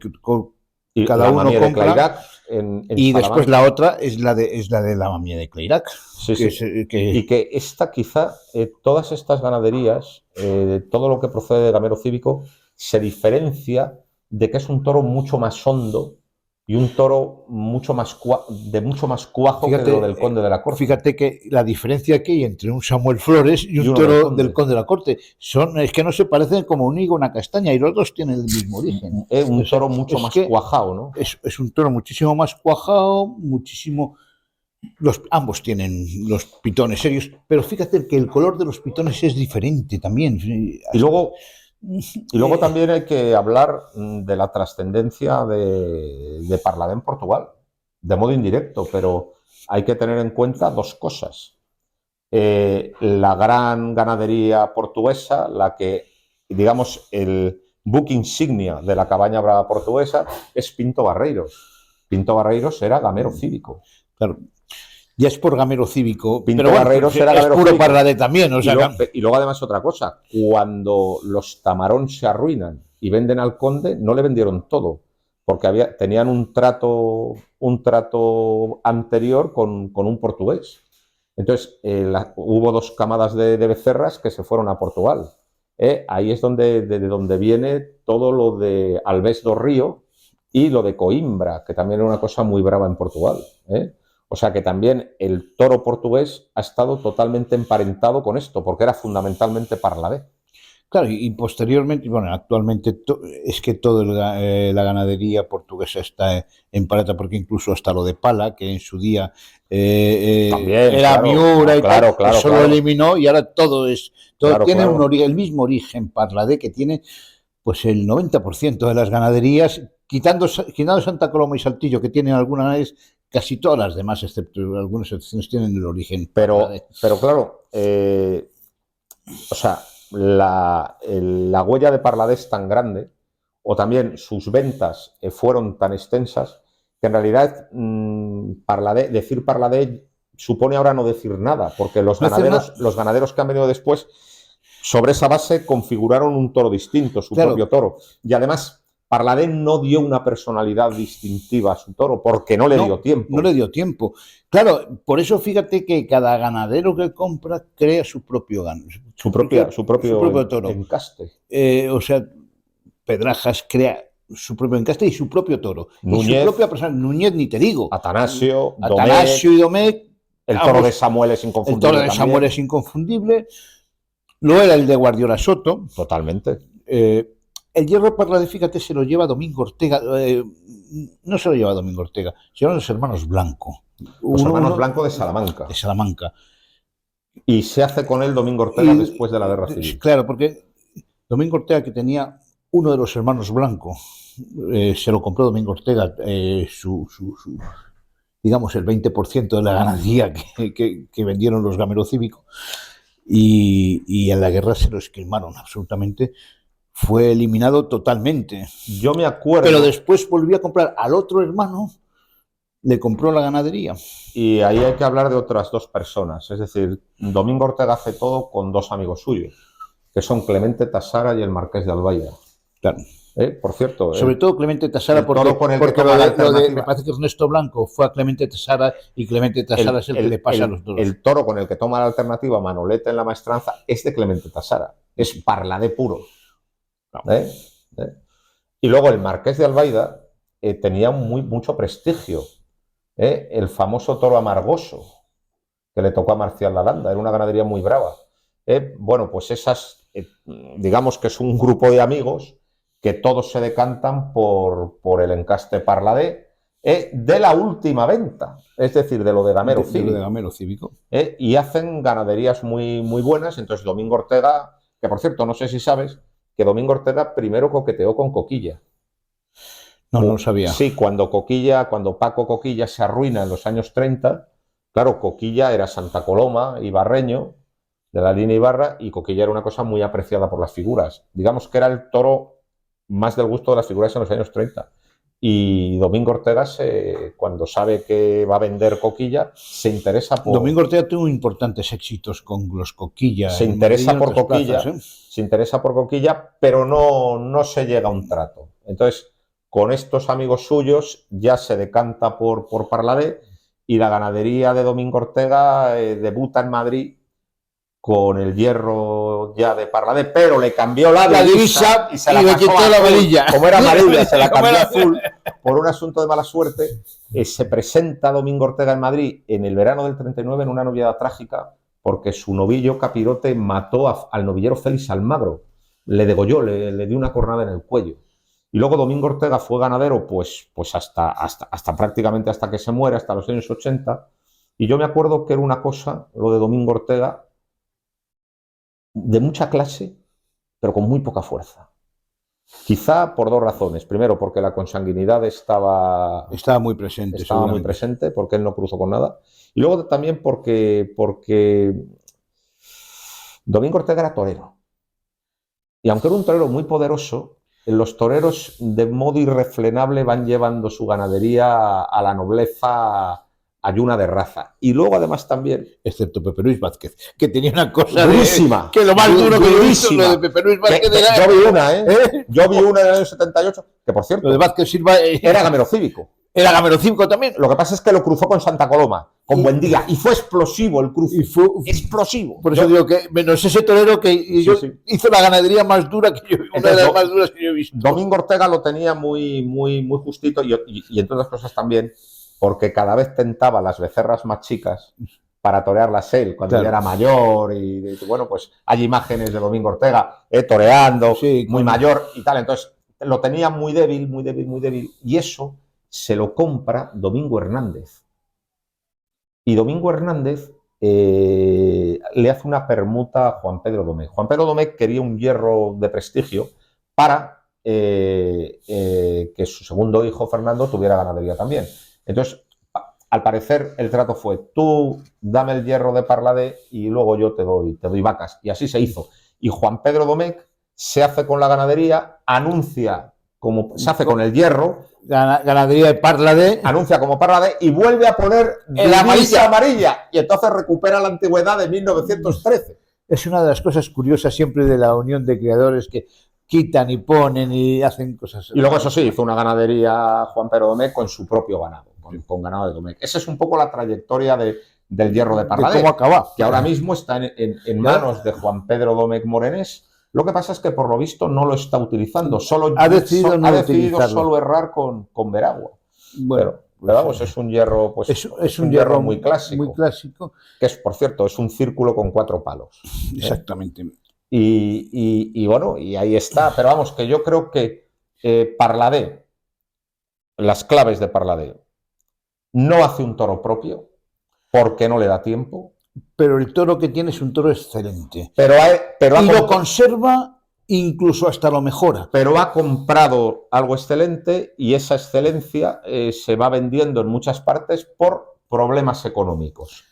A: y
B: cada uno compra.
A: De Clayrac en
B: y después la otra es la de la mamía de Clayrac.
A: Sí, sí. Y que esta quizá, todas estas ganaderías, todo lo que procede de Gamero Cívico, se diferencia de que es un toro mucho más hondo y un toro de mucho más cuajo, fíjate, que lo del Conde de la Corte.
B: Fíjate que la diferencia que hay entre un Samuel Flores y un toro del Conde de la Corte es que no se parecen como un higo y una castaña, y los dos tienen el mismo origen.
A: Es un toro mucho más cuajado, ¿no?
B: Es un toro muchísimo más cuajado, muchísimo... ambos tienen los pitones serios, pero fíjate que el color de los pitones es diferente también.
A: Y luego también hay que hablar de la trascendencia de Parladé en Portugal, de modo indirecto, pero hay que tener en cuenta 2 cosas. La gran ganadería portuguesa, la que, digamos, el buque insignia de la cabaña brava portuguesa es Pinto Barreiros. Pinto Barreiros era Gamero Cívico.
B: Claro. Ya es por Gamero Cívico,
A: Pinto pero Barreiros era
B: Gamero puro Cívico. Parladé también. O sea,
A: y luego además otra cosa, cuando los Tamarón se arruinan y venden al conde, no le vendieron todo, porque tenían un trato anterior con un portugués. Entonces hubo 2 camadas de becerras que se fueron a Portugal. Ahí es de donde viene todo lo de Alves do Río y lo de Coimbra, que también era una cosa muy brava en Portugal. O sea que también el toro portugués ha estado totalmente emparentado con esto, porque era fundamentalmente Parladé.
B: Claro, y posteriormente, bueno, actualmente es que toda la ganadería portuguesa está emparenta, porque incluso hasta lo de Pala, que en su día también, era Miura y tal, eso lo eliminó, y ahora todo tiene el mismo origen Parladé, que tiene pues el 90% de las ganaderías, quitando Santa Coloma y Saltillo, que tienen algunas ganaderías. Casi todas las demás, excepto algunas excepciones, tienen el origen.
A: Pero claro, o sea, la huella de Parladé es tan grande, o también sus ventas fueron tan extensas, que en realidad decir Parladé supone ahora no decir nada, porque los ganaderos que han venido después, sobre esa base, configuraron un toro distinto, su propio toro. Y además, Parladé no dio una personalidad distintiva a su toro porque no le dio tiempo.
B: No le dio tiempo. Claro, por eso fíjate que cada ganadero que compra crea su propio
A: su propio
B: toro.
A: Encaste.
B: O sea, Pedrajas crea su propio encaste y su propio toro.
A: Núñez,
B: y su propia persona. Núñez ni te digo.
A: Atanasio
B: y Domecq.
A: El toro de Samuel es inconfundible.
B: El toro de Samuel es inconfundible. Lo era el de Guardiola Soto.
A: Totalmente.
B: El hierro Parladé, fíjate, se lo lleva Domingo Ortega. No se lo lleva Domingo Ortega, se llevan los hermanos Blanco.
A: Los hermanos Blanco de Salamanca.
B: De Salamanca.
A: Y se hace con él Domingo Ortega después de la Guerra Civil.
B: Claro, porque Domingo Ortega, que tenía uno de los hermanos Blanco, se lo compró Domingo Ortega, digamos, el 20% de la ganadería que vendieron los Gamero Cívico. y en la guerra se lo esquilmaron absolutamente. Fue eliminado totalmente.
A: Yo me acuerdo.
B: Pero después volvió a comprar al otro hermano, le compró la ganadería.
A: Y ahí hay que hablar de otras dos personas. Es decir, Domingo Ortega hace todo con dos amigos suyos, que son Clemente Tasara y el Marqués de Albaida.
B: Claro.
A: Por cierto.
B: Sobre todo Clemente Tasara, porque me parece que Ernesto Blanco fue a Clemente Tasara y Clemente Tasara es el que le pasa a los dos.
A: El toro con el que toma la alternativa Manolete en la maestranza es de Clemente Tasara. Es Parladé puro. Y luego el Marqués de Albaida tenía mucho prestigio. El famoso toro amargoso que le tocó a Marcial Lalanda, era una ganadería muy brava. Bueno, pues esas, digamos que es un grupo de amigos que todos se decantan por el encaste Parladé de la última venta, es decir, de lo de Gamero
B: Cívico.
A: Y hacen ganaderías muy buenas. Entonces Domingo Ortega, que por cierto, no sé si sabes, que Domingo Ortega primero coqueteó con Coquilla.
B: No lo sabía.
A: Sí, cuando Paco Coquilla se arruina en los años 30, claro, Coquilla era Santa Coloma, ibarreño, de la línea Ibarra, y Coquilla era una cosa muy apreciada por las figuras. Digamos que era el toro más del gusto de las figuras en los años 30. Y Domingo Ortega, cuando sabe que va a vender Coquilla, se interesa por...
B: Domingo Ortega tuvo importantes éxitos con los Coquilla.
A: Se interesa por Coquilla, se interesa por Coquilla, pero no se llega a un trato. Entonces, con estos amigos suyos ya se decanta por Parladé, y la ganadería de Domingo Ortega debuta en Madrid con el hierro ya de Parladé, pero le cambió la divisa y se la
B: le quitó la amarilla.
A: Como era amarilla, se la cambió azul por un asunto de mala suerte. Se presenta Domingo Ortega en Madrid en el verano del 39 en una noviada trágica, porque su novillo Capirote mató al novillero Félix Almagro, le degolló, le dio una cornada en el cuello. Y luego Domingo Ortega fue ganadero pues hasta prácticamente hasta que se muere, hasta los años 80. Y yo me acuerdo que era una cosa, lo de Domingo Ortega, de mucha clase, pero con muy poca fuerza. Quizá por dos razones. Primero, porque la consanguinidad estaba
B: muy presente.
A: Estaba muy presente, porque él no cruzó con nada. Y luego también porque Domingo Ortega era torero. Y aunque era un torero muy poderoso, los toreros de modo irrefrenable van llevando su ganadería a la nobleza ayuna de raza. Y luego además también...
B: Excepto Pepe Luis Vázquez, que tenía una cosa
A: durísima.
B: Que lo más duro que yo he visto, lo de Pepe Luis Vázquez era...
A: Yo vi una, Yo vi una en el año 78, que por cierto...
B: Lo de Vázquez Silva...
A: Era Gamero Cívico.
B: Era Gamero Cívico también.
A: Lo que pasa es que lo cruzó con Santa Coloma, con Buendía, y fue explosivo el cruce. Explosivo.
B: Por eso digo que menos ese torero que hizo la ganadería más dura que yo, una de las más duras que yo he visto.
A: Domingo Ortega lo tenía muy justito, y entre otras cosas también, porque cada vez tentaba las becerras más chicas para torearlas él, cuando ya era mayor, y bueno, pues hay imágenes de Domingo Ortega toreando, muy mayor y tal. Entonces lo tenía muy débil, y eso se lo compra Domingo Hernández. Y Domingo Hernández le hace una permuta a Juan Pedro Domecq. Juan Pedro Domecq quería un hierro de prestigio para que su segundo hijo, Fernando, tuviera ganadería también. Entonces, al parecer, el trato fue: tú dame el hierro de Parladé y luego yo te doy vacas. Y así se hizo. Y Juan Pedro Domecq se hace con la ganadería, se hace con el hierro,
B: ganadería de Parladé,
A: anuncia como Parladé y vuelve a poner la amarilla. Y entonces recupera la antigüedad de 1913.
B: Es una de las cosas curiosas siempre de la unión de criadores, que quitan y ponen y hacen cosas.
A: Y luego, eso sí, hizo una ganadería Juan Pedro Domecq con su propio ganado, con ganado de Domecq. Esa es un poco la trayectoria del hierro de Parladé,
B: ¿cómo acaba?
A: Que ahora mismo está en manos de Juan Pedro Domecq Morenés. Lo que pasa es que por lo visto no lo está utilizando,
B: ha decidido
A: solo errar con Veragua.
B: Bueno,
A: pero vamos, es un hierro, pues
B: es un hierro
A: muy clásico, que es, por cierto, es un círculo con 4 palos.
B: Exactamente.
A: Y bueno, y ahí está. Pero vamos, que yo creo que Parladé, las claves de Parladé, no hace un toro propio porque no le da tiempo.
B: Pero el toro que tiene es un toro excelente.
A: Y
B: lo conserva, incluso hasta lo mejora.
A: Pero ha comprado algo excelente, y esa excelencia se va vendiendo en muchas partes por problemas económicos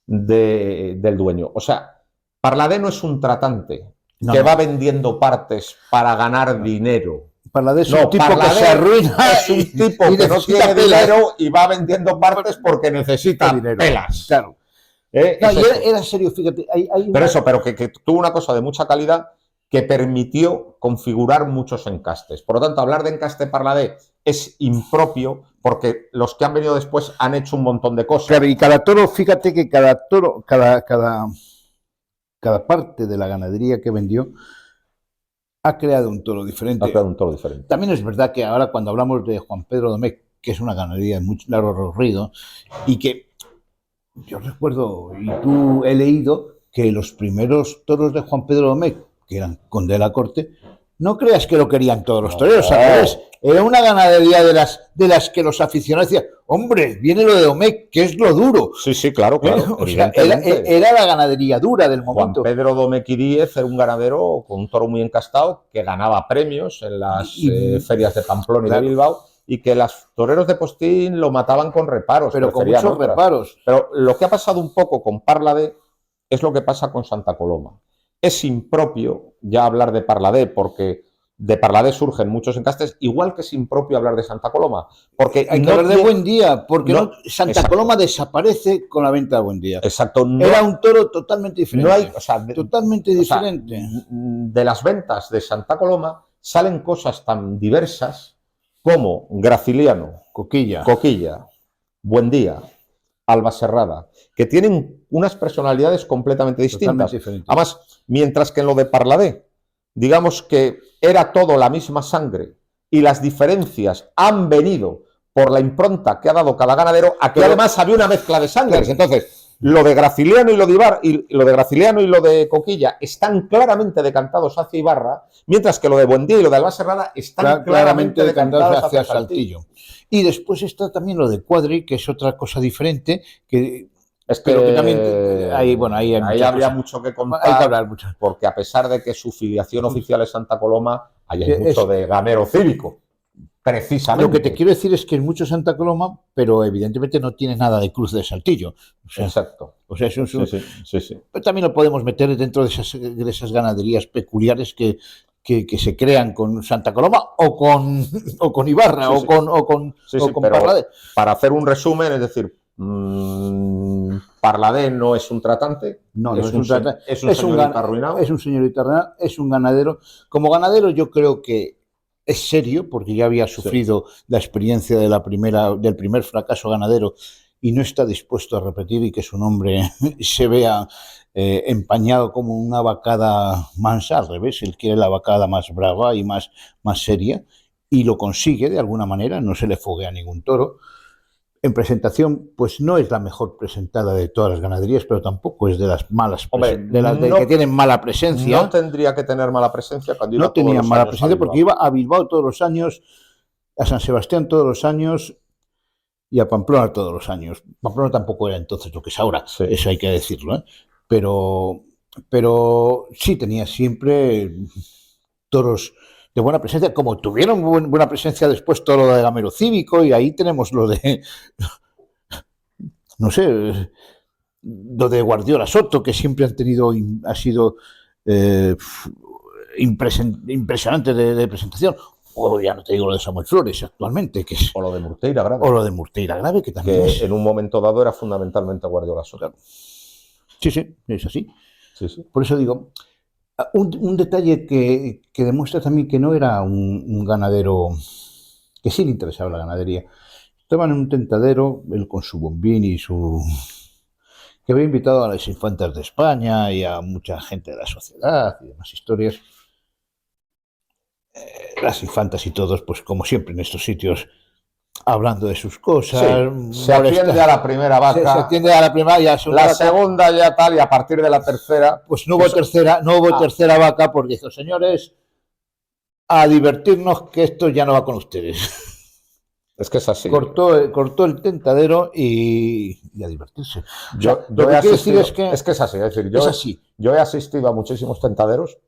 A: del dueño. O sea, Parladé no es un tratante
B: No,
A: que
B: no.
A: va vendiendo partes para ganar dinero.
B: Parladé es
A: No,
B: un tipo que
A: Parladé
B: se arruina
A: es un tipo
B: y
A: que no
B: necesita
A: tiene
B: pelas.
A: dinero y va vendiendo partes porque necesita
B: Dinero.
A: pelas.
B: Claro. No,
A: Es
B: y
A: eso.
B: era serio, fíjate. Hay
A: Pero
B: una-
A: eso, pero que tuvo una cosa de mucha calidad que permitió configurar muchos encastes. Por lo tanto, hablar de encaste Parladé es impropio porque los que han venido después han hecho un montón de cosas.
B: Claro, y cada toro, fíjate que cada toro, cada parte de la ganadería que vendió ha creado un toro
A: Ha
B: diferente.
A: creado un toro diferente.
B: También es verdad que ahora cuando hablamos de Juan Pedro Domecq, que es una ganadería de muy largo recorrido, y que yo recuerdo, y tú he leído, que los primeros toros de Juan Pedro Domecq, que eran conde de la corte, no creas que lo querían todos los toreros, al revés. Era una ganadería de las que los aficionados decían, hombre, viene lo de Domecq, que es lo duro.
A: Sí, sí, claro, claro.
B: O sea,
A: evidentemente.
B: era la ganadería dura del
A: Juan
B: momento.
A: Pedro Domecq y Díez era un ganadero con un toro muy encastado que ganaba premios en las ferias de Pamplona y
B: Claro.
A: de Bilbao y que los toreros de Postín lo mataban con reparos.
B: Pero con
A: preferían
B: muchos
A: otras.
B: reparos.
A: Pero lo que ha pasado un poco con Parladé es lo que pasa con Santa Coloma. Es impropio ya hablar de Parladé porque de Parladé surgen muchos encastes, igual que es impropio hablar de Santa Coloma. Porque
B: Hay que
A: no
B: hablar de
A: tiene-
B: Buen Día, porque
A: no,
B: Santa
A: exacto.
B: Coloma desaparece con la venta de Buen Día.
A: Exacto. No,
B: Era un toro totalmente diferente.
A: no hay, o sea,
B: totalmente
A: o sea,
B: diferente.
A: de las ventas de Santa Coloma salen cosas tan diversas como Graciliano,
B: Coquilla.
A: Coquilla, Buen Día, Alba Serrada, que tienen unas personalidades completamente distintas.
B: Totalmente diferente.
A: Además, mientras que en lo de Parladé, digamos que era todo la misma sangre y las diferencias han venido por la impronta que ha dado cada ganadero, aquí
B: Pero-
A: además había una mezcla de sangres.
B: Claro.
A: Entonces, lo de Graciliano y lo de Ibarra, y lo de Graciliano y lo de Coquilla están claramente decantados hacia Ibarra, mientras que lo de Buendía y lo de Alba Serrada están claramente decantados hacia Saltillo.
B: Y después está también lo de Cuadri, que es otra cosa diferente, que
A: Es
B: pero que también ahí, bueno, ahí hay muchas
A: habría
B: cosas.
A: mucho que contar,
B: hay que hablar mucho.
A: porque a pesar de que su filiación oficial es Santa Coloma, ahí hay
B: Es-
A: mucho de ganero cívico, precisamente.
B: Lo que te quiero decir es que es mucho Santa Coloma, pero evidentemente no tiene nada de Cruz de Saltillo.
A: Exacto.
B: O sea, eso es
A: Sí, sí, sí.
B: pero también lo podemos meter dentro de esas ganaderías peculiares que se crean con Santa Coloma o con Ibarra
A: Sí, sí.
B: o con
A: Sí, sí,
B: con
A: pero
B: Parladé.
A: para hacer un resumen, es decir, Parladé no es un tratante,
B: No, no es un
A: se-
B: tratante.
A: es un
B: Es un
A: señorito
B: gan-
A: arruinado.
B: Es un señorito arruinado, es un ganadero. Como ganadero yo creo que es serio, porque ya había sufrido la experiencia del primer fracaso ganadero y no está dispuesto a repetir y que su nombre se vea empañado como una vacada mansa, al revés, él quiere la vacada más brava y más seria y lo consigue de alguna manera, no se le foguea ningún toro. En presentación, pues no es la mejor presentada de todas las ganaderías, pero tampoco es de las malas,
A: Hombre,
B: de las
A: no-
B: que tienen mala presencia.
A: No tendría que tener mala presencia cuando iba
B: No
A: todos
B: tenía
A: los
B: mala
A: años a
B: presencia porque
A: Bilbao.
B: iba a Bilbao todos los años, a San Sebastián todos los años y a Pamplona todos los años. Pamplona tampoco era entonces lo que es ahora,
A: Sí.
B: eso hay que decirlo, ¿eh? Pero sí tenía siempre toros de buena presencia, como tuvieron buena presencia después todo lo de Gamero Cívico, y ahí tenemos lo de, no sé, lo de Guardiola Soto, que siempre han tenido, ha sido impresionante de presentación. O ya no te digo lo de Samuel Flores actualmente, que es,
A: O lo de Murteira Grave,
B: o lo de Murteira Grave, que también
A: que
B: es.
A: en un momento dado era fundamentalmente Guardiola Soto.
B: Claro. Sí, es así.
A: Sí, sí.
B: Por eso digo, un detalle que demuestra también que no era un ganadero, que sí le interesaba la ganadería. Estaban en un tentadero, él con su bombín y su... que había invitado a las infantas de España y a mucha gente de la sociedad y demás historias. Las infantas y todos, pues como siempre en estos sitios, hablando de sus cosas.
A: Sí, se atiende a la primera vaca,
B: se atiende a la primera y a la segunda
A: la
B: vaca.
A: segunda ya tal, y a partir de la tercera...
B: Pues no hubo tercera vaca porque dijo, señores, a divertirnos que esto ya no va con ustedes.
A: Es que es así.
B: Cortó el tentadero y a divertirse.
A: Yo
B: lo
A: he
B: que quiero decir
A: asistido,
B: es que
A: es así, es decir,
B: es así.
A: yo he asistido a muchísimos tentaderos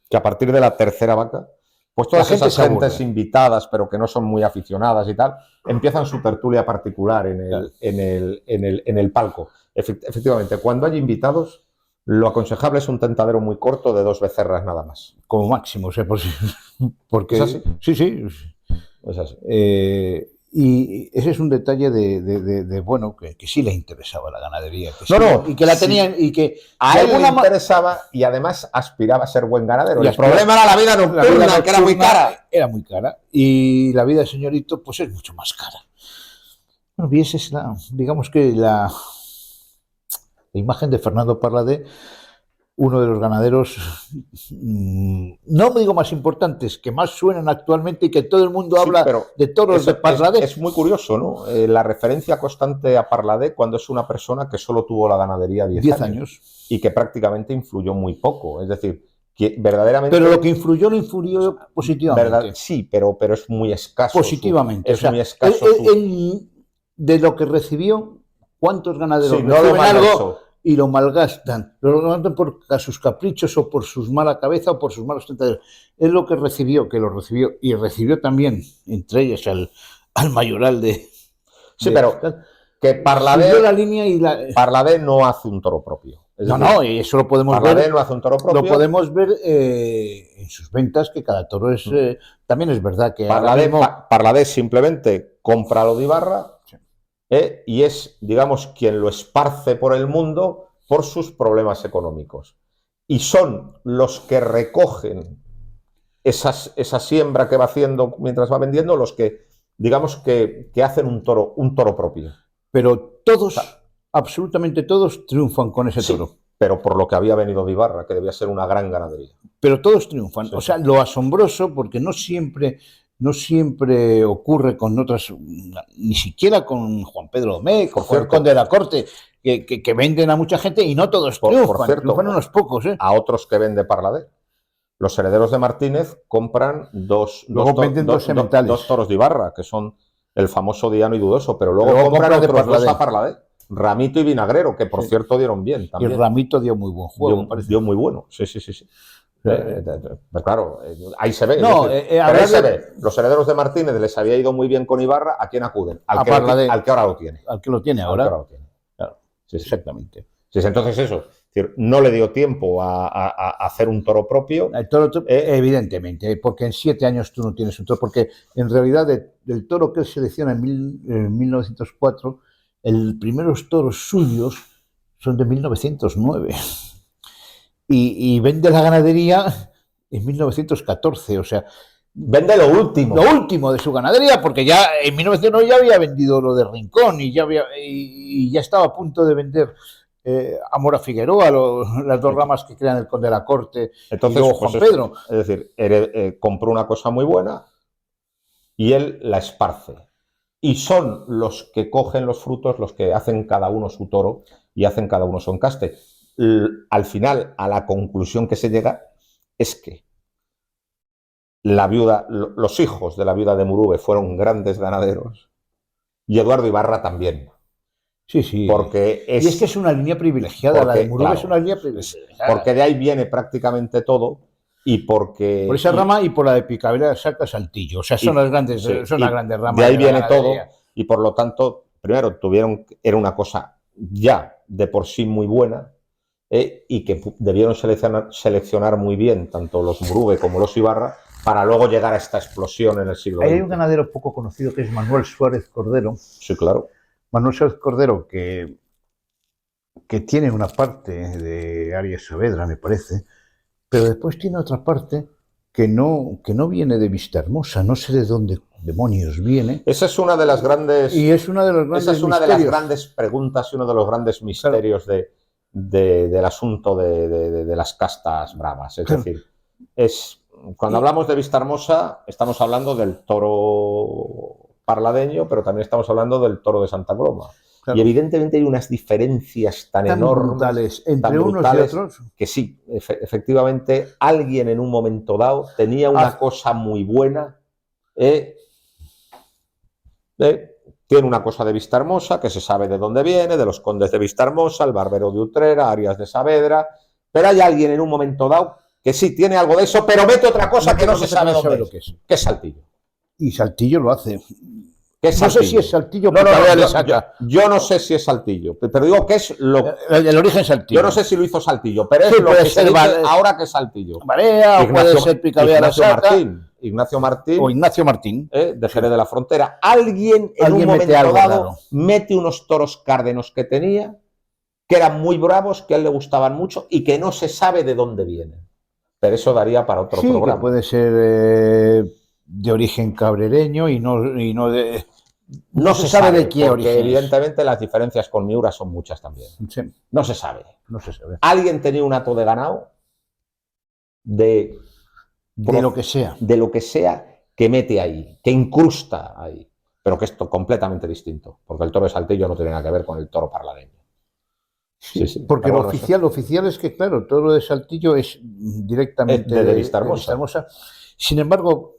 A: que a partir de la tercera vaca, pues todas
B: La gente
A: esas
B: se aburre.
A: gentes invitadas, pero que no son muy aficionadas y tal, empiezan su tertulia particular en el palco. Efectivamente, cuando hay invitados, Lo aconsejable es un tentadero muy corto de 2 becerras nada más.
B: Como máximo, o sea, porque
A: ¿Es así?
B: sí.
A: Es así.
B: Y ese es un detalle bueno, que sí le interesaba la ganadería. Que
A: No,
B: sí,
A: no,
B: y que la
A: sí.
B: tenían, y que
A: A él le interesaba y además aspiraba a ser buen ganadero. El problema era la vida nocturna, que era muy cara.
B: Era muy cara. Y la vida de señorito, pues es mucho más cara. Bueno, y esa es digamos que la imagen de Fernando Parladé, uno de los ganaderos, no me digo más importantes, que más suenan actualmente y que todo el mundo habla de toros de Parladé.
A: Es muy curioso, ¿no? La referencia constante a Parladé cuando es una persona que solo tuvo la ganadería 10 años y que prácticamente influyó muy poco. Es decir, que verdaderamente...
B: Pero lo que influyó positivamente.
A: Sí, pero es muy escaso.
B: Positivamente.
A: Es muy escaso.
B: De lo que recibió, ¿cuántos ganaderos
A: reciben
B: algo y lo malgastan? Lo malgastan por sus caprichos o por sus mala cabeza o por sus malos tentaderos. Es lo que recibió, y recibió también, entre ellas, al mayoral de...
A: Sí, pero que Parladé,
B: la línea y
A: Parladé no hace un toro propio.
B: Y eso lo podemos
A: ver. No hace un toro propio.
B: Lo podemos ver en sus ventas, que cada toro es... también es verdad que...
A: Parladé simplemente compra lo de Ibarra, y es, digamos, quien lo esparce por el mundo por sus problemas económicos. Y son los que recogen esa siembra que va haciendo mientras va vendiendo, los que, digamos, que hacen un toro propio.
B: Pero todos, absolutamente todos, triunfan con ese toro.
A: Sí, pero por lo que había venido de Ibarra, que debía ser una gran ganadería.
B: Pero todos triunfan. Sí. O sea, lo asombroso, porque no siempre ocurre con otras, ni siquiera con Juan Pedro Domecq, con el Conde de la Corte, que venden a mucha gente y no todos triunfan.
A: Por cierto,
B: triunfan unos pocos.
A: A otros que vende Parladé. Los herederos de Martínez compran dos toros de Ibarra, que son el famoso Diano y Dudoso, pero luego compran otros dos a Parladé. Ramito y Vinagrero, que por cierto dieron bien también.
B: Y Ramito dio muy buen juego.
A: Dio muy bueno, sí. Pues claro, ahí se ve. Ahí se ve. Los herederos de Martínez les había ido muy bien con Ibarra. ¿A quién acuden? Al que ahora lo tiene.
B: Al que lo tiene ahora.
A: Claro. Sí. Exactamente. Sí, entonces eso. Es decir, no le dio tiempo a hacer un toro propio.
B: El toro, evidentemente, porque en 7 años tú no tienes un toro. Porque en realidad del toro que él selecciona en 1904, los primeros toros suyos son de 1909. Y vende la ganadería en 1914, o sea...
A: Vende lo último.
B: Lo último de su ganadería, porque ya en 1909 ya había vendido lo de Rincón y ya estaba a punto de vender a Mora Figueroa, las 2 ramas que crean el Conde de la Corte.
A: Entonces,
B: y luego Juan Pedro.
A: Es decir, compró una cosa muy buena y él la esparce. Y son los que cogen los frutos, los que hacen cada uno su toro y hacen cada uno su encaste. Al final, a la conclusión que se llega es que los hijos de la viuda de Murube fueron grandes ganaderos y Eduardo Ibarra también.
B: Sí.
A: Porque
B: y es que es una línea privilegiada, la de Murube, claro, es una línea privilegiada.
A: Porque de ahí viene prácticamente todo y porque...
B: Por esa rama y por la de Picabela Salta Saltillo, o sea, son las grandes ramas.
A: De ahí viene todo y por lo tanto, primero era una cosa ya de por sí muy buena, y que debieron seleccionar muy bien tanto los Murube como los Ibarra para luego llegar a esta explosión en el siglo XX.
B: Hay un ganadero poco conocido que es Manuel Suárez Cordero.
A: Sí, claro.
B: Manuel Suárez Cordero, que tiene una parte de Arias Saavedra, me parece, pero después tiene otra parte que no viene de Vistahermosa, no sé de dónde demonios viene.
A: Esa es una de las grandes...
B: Y es una de los grandes
A: Esa es una misterios. De las grandes preguntas y uno de los grandes misterios, claro, del asunto de las castas bravas. Es decir, cuando hablamos de Vistahermosa, estamos hablando del toro parladeño, pero también estamos hablando del toro de Santa Coloma. Claro. Y evidentemente hay unas diferencias tan enormes
B: brutales, entre unos y otros,
A: que sí, efectivamente, alguien en un momento dado tenía una cosa muy buena. Tiene una cosa de Vistahermosa, que se sabe de dónde viene, de los condes de Vistahermosa, el barbero de Utrera, Arias de Saavedra, pero hay alguien en un momento dado que sí tiene algo de eso, pero mete otra cosa que no se sabe dónde es.
B: Que es
A: Saltillo.
B: Y Saltillo lo hace.
A: ¿Qué es
B: No sé
A: Saltillo?
B: si es Saltillo,
A: No, no,
B: porque
A: no,
B: ahora le
A: yo,
B: saca.
A: yo no sé si es Saltillo, pero digo que es lo...
B: El origen Saltillo.
A: Yo no sé si lo hizo Saltillo, pero
B: Sí,
A: es lo
B: puede
A: que se
B: ser
A: dice
B: Vale-
A: ahora que es Saltillo.
B: Barea, o puede ser Picabea la Saca,
A: Ignacio Martín,
B: o Ignacio Martín.
A: de Jerez de la Frontera. Alguien en
B: Alguien
A: un
B: mete
A: momento
B: algo
A: dado
B: raro.
A: mete unos toros cárdenos que tenía, que eran muy bravos, que a él le gustaban mucho y que no se sabe de dónde vienen. Pero eso daría para otro
B: Sí,
A: programa.
B: que puede ser de origen cabrereño y no de...
A: No se sabe
B: de qué
A: porque
B: origen es.
A: evidentemente las diferencias con Miura son muchas también.
B: Sí,
A: No se sabe.
B: no se sabe.
A: Alguien tenía un hato de ganado de
B: De lo que sea.
A: que mete ahí, que incrusta ahí. Pero que esto completamente distinto, porque el toro de Saltillo no tiene nada que ver con el toro parladeño.
B: Sí,
A: Sí,
B: porque
A: pero
B: lo
A: bueno,
B: oficial es que, claro, todo lo de Saltillo es directamente
A: de Vistahermosa.
B: Vistahermosa. Sin embargo,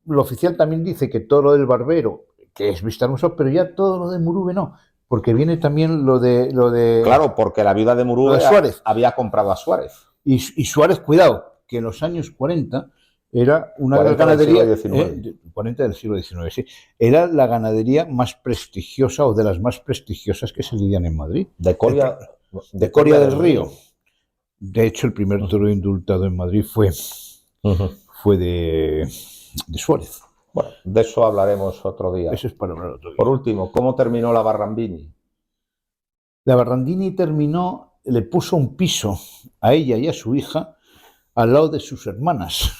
B: lo oficial también dice que todo lo del Barbero, que es Vistahermosa, pero ya todo lo de Murube no, porque viene también lo de
A: Claro, porque la viuda de
B: lo
A: Murube
B: de Suárez.
A: había comprado a Suárez.
B: Y Suárez, cuidado, que en los años 40 era una
A: 40 del
B: ganadería
A: siglo XIX.
B: 40 del siglo XIX, sí. Era la ganadería más prestigiosa o de las más prestigiosas que se lidian en Madrid.
A: De Coria
B: del Río. De hecho, el primer toro indultado en Madrid fue de Suárez.
A: Bueno, de eso hablaremos otro día.
B: Eso es para hablar otro día.
A: Por último, ¿cómo terminó la Barrambini?
B: La Barrandini terminó, le puso un piso a ella y a su hija al lado de sus hermanas,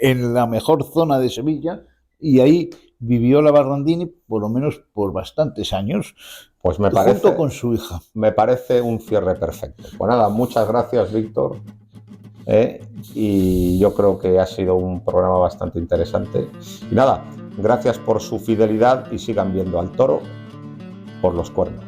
B: en la mejor zona de Sevilla, y ahí vivió la Barrandini por lo menos por bastantes años,
A: pues me parece,
B: junto con su hija.
A: Me parece un cierre perfecto. Pues nada, muchas gracias, Víctor. Y yo creo que ha sido un programa bastante interesante. Y nada, gracias por su fidelidad y sigan viendo al toro por los cuernos.